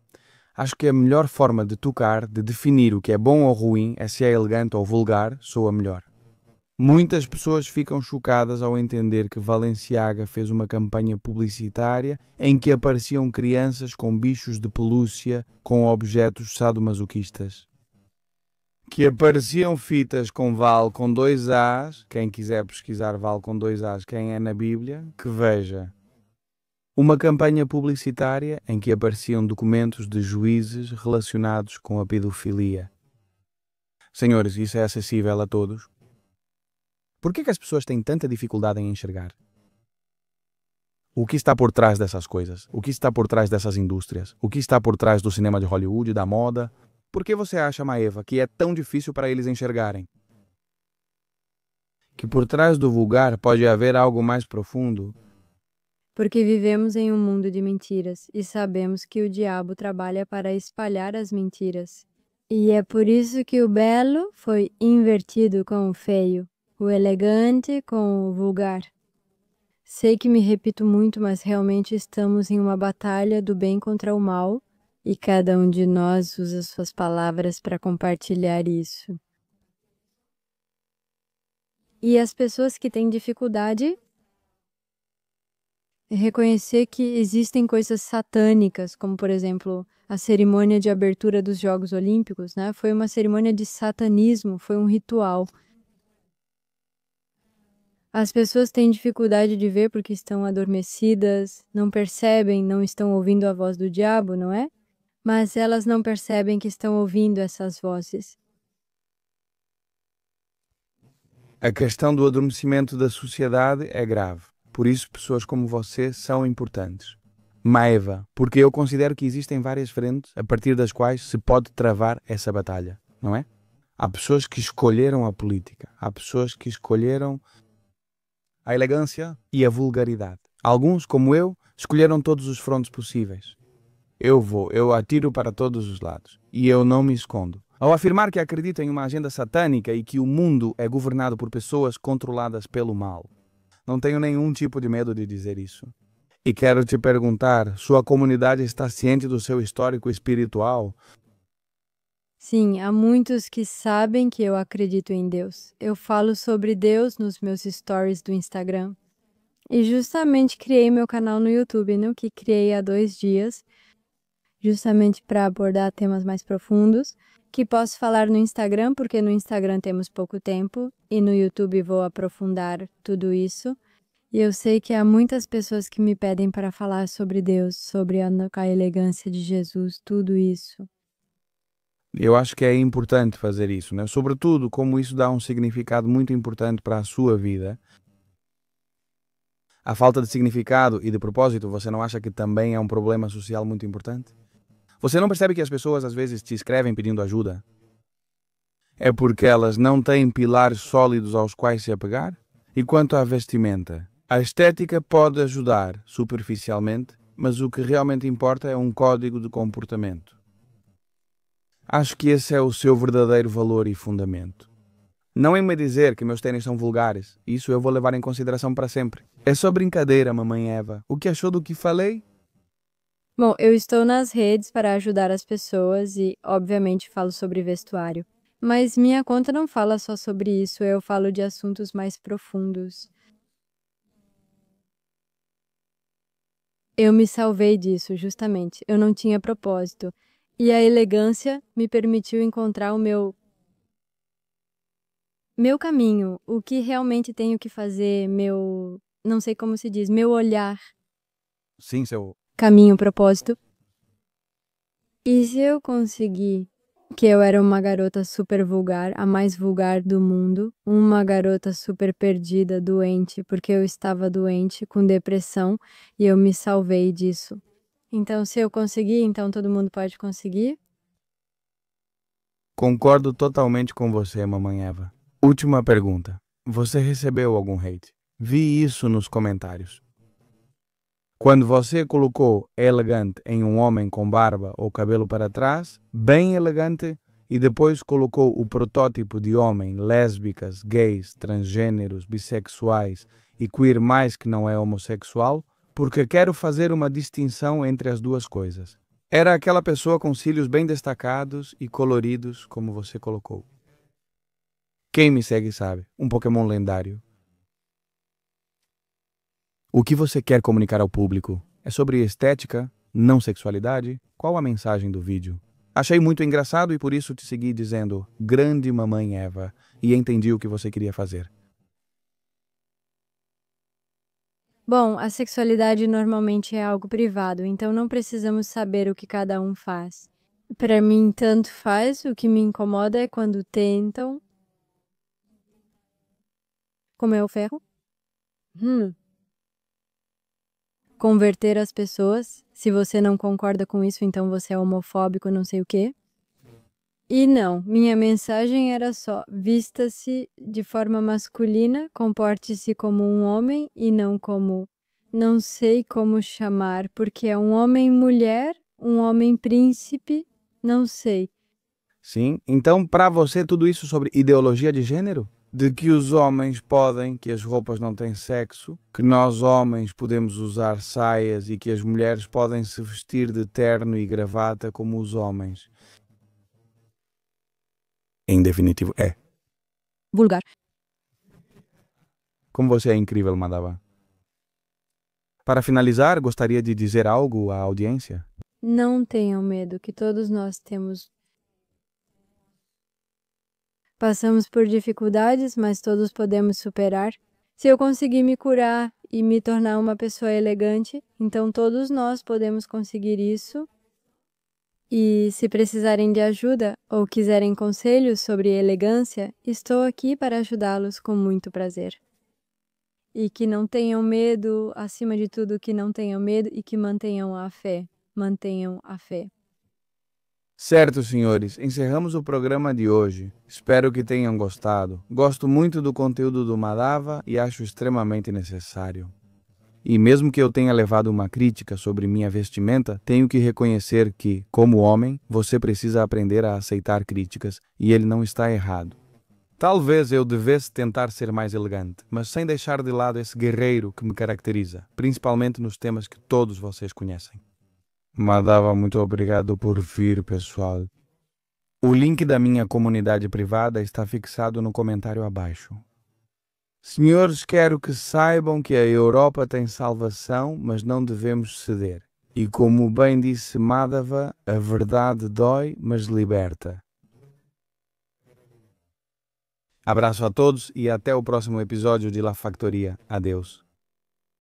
Acho que a melhor forma de tocar, de definir o que é bom ou ruim, é se é elegante ou vulgar, soa melhor. Muitas pessoas ficam chocadas ao entender que Balenciaga fez uma campanha publicitária em que apareciam crianças com bichos de pelúcia com objetos sadomasoquistas. Que apareciam fitas com Val com dois As, quem quiser pesquisar Val com dois As, quem é na Bíblia, que veja. Uma campanha publicitária em que apareciam documentos de juízes relacionados com a pedofilia. Senhores, isso é acessível a todos? Por que as pessoas têm tanta dificuldade em enxergar? O que está por trás dessas coisas? O que está por trás dessas indústrias? O que está por trás do cinema de Hollywood, da moda? Por que você acha, Maeva, que é tão difícil para eles enxergarem? Que por trás do vulgar pode haver algo mais profundo? Porque vivemos em um mundo de mentiras e sabemos que o diabo trabalha para espalhar as mentiras. E é por isso que o belo foi invertido com o feio, o elegante com o vulgar. Sei que me repito muito, mas realmente estamos em uma batalha do bem contra o mal e cada um de nós usa suas palavras para compartilhar isso. E as pessoas que têm dificuldade reconhecer que existem coisas satânicas, como por exemplo a cerimônia de abertura dos Jogos Olímpicos, né? Foi uma cerimônia de satanismo, foi um ritual. As pessoas têm dificuldade de ver porque estão adormecidas, não percebem, não estão ouvindo a voz do diabo, não é? Mas elas não percebem que estão ouvindo essas vozes. A questão do adormecimento da sociedade é grave. Por isso, pessoas como você são importantes. Maeva, porque eu considero que existem várias frentes a partir das quais se pode travar essa batalha, não é? Há pessoas que escolheram a política. Há pessoas que escolheram a elegância e a vulgaridade. Alguns, como eu, escolheram todos os frontes possíveis. Eu atiro para todos os lados. E eu não me escondo. Ao afirmar que acredito em uma agenda satânica e que o mundo é governado por pessoas controladas pelo mal, não tenho nenhum tipo de medo de dizer isso. E quero te perguntar, sua comunidade está ciente do seu histórico espiritual? Sim, há muitos que sabem que eu acredito em Deus. Eu falo sobre Deus nos meus stories do Instagram. E justamente criei meu canal no YouTube, no que criei há 2 dias, justamente para abordar temas mais profundos, que posso falar no Instagram, porque no Instagram temos pouco tempo, e no YouTube vou aprofundar tudo isso. E eu sei que há muitas pessoas que me pedem para falar sobre Deus, sobre a elegância de Jesus, tudo isso. Eu acho que é importante fazer isso, né? Sobretudo como isso dá um significado muito importante para a sua vida. A falta de significado e de propósito, você não acha que também é um problema social muito importante? Você não percebe que as pessoas às vezes te escrevem pedindo ajuda? É porque elas não têm pilares sólidos aos quais se apegar? E quanto à vestimenta? A estética pode ajudar superficialmente, mas o que realmente importa é um código de comportamento. Acho que esse é o seu verdadeiro valor e fundamento. Não em me dizer que meus tênis são vulgares. Isso eu vou levar em consideração para sempre. É só brincadeira, mamãe Eva. O que achou do que falei? Bom, eu estou nas redes para ajudar as pessoas e, obviamente, falo sobre vestuário. Mas minha conta não fala só sobre isso, eu falo de assuntos mais profundos. Eu me salvei disso, justamente. Eu não tinha propósito. E a elegância me permitiu encontrar o meu caminho, o que realmente tenho que fazer, não sei como se diz, meu olhar, Sim, seu. caminho, propósito. E se eu conseguir que eu era uma garota super vulgar, a mais vulgar do mundo, uma garota super perdida, doente, porque eu estava doente, com depressão, e eu me salvei disso. Então, se eu conseguir, então todo mundo pode conseguir? Concordo totalmente com você, mamãe Eva. Última pergunta. Você recebeu algum hate? Vi isso nos comentários. Quando você colocou elegante em um homem com barba ou cabelo para trás, bem elegante, e depois colocou o protótipo de homem, lésbicas, gays, transgêneros, bissexuais e queer mais que não é homossexual, porque quero fazer uma distinção entre as duas coisas. Era aquela pessoa com cílios bem destacados e coloridos, como você colocou. Quem me segue sabe, um Pokémon lendário. O que você quer comunicar ao público? É sobre estética, não sexualidade? Qual a mensagem do vídeo? Achei muito engraçado e por isso te segui dizendo grande mamãe Eva e entendi o que você queria fazer. Bom, a sexualidade normalmente é algo privado, então não precisamos saber o que cada um faz. Para mim, tanto faz, o que me incomoda é quando tentam. Como é o ferro? Converter as pessoas. Se você não concorda com isso, então você é homofóbico, não sei o quê. E não, minha mensagem era só: vista-se de forma masculina, comporte-se como um homem e não como, não sei como chamar, porque é um homem mulher, um homem príncipe, não sei. Sim? Então, para você, tudo isso sobre ideologia de gênero? De que os homens podem, que as roupas não têm sexo, que nós homens podemos usar saias e que as mulheres podem se vestir de terno e gravata como os homens. Em definitivo, é. Vulgar. Como você é incrível, Madaba. Para finalizar, gostaria de dizer algo à audiência? Não tenham medo, que todos nós temos. Passamos por dificuldades, mas todos podemos superar. Se eu conseguir me curar e me tornar uma pessoa elegante, então todos nós podemos conseguir isso. E se precisarem de ajuda ou quiserem conselhos sobre elegância, estou aqui para ajudá-los com muito prazer. E que não tenham medo, acima de tudo, que não tenham medo e que mantenham a fé. Mantenham a fé. Certo, senhores, encerramos o programa de hoje. Espero que tenham gostado. Gosto muito do conteúdo do Madava e acho extremamente necessário. E mesmo que eu tenha levado uma crítica sobre minha vestimenta, tenho que reconhecer que, como homem, você precisa aprender a aceitar críticas e ele não está errado. Talvez eu devesse tentar ser mais elegante, mas sem deixar de lado esse guerreiro que me caracteriza, principalmente nos temas que todos vocês conhecem. Madava, muito obrigado por vir, pessoal. O link da minha comunidade privada está fixado no comentário abaixo. Senhores, quero que saibam que a Europa tem salvação, mas não devemos ceder. E como bem disse Madhava, a verdade dói, mas liberta. Abraço a todos e até o próximo episódio de La Factoria. Adeus.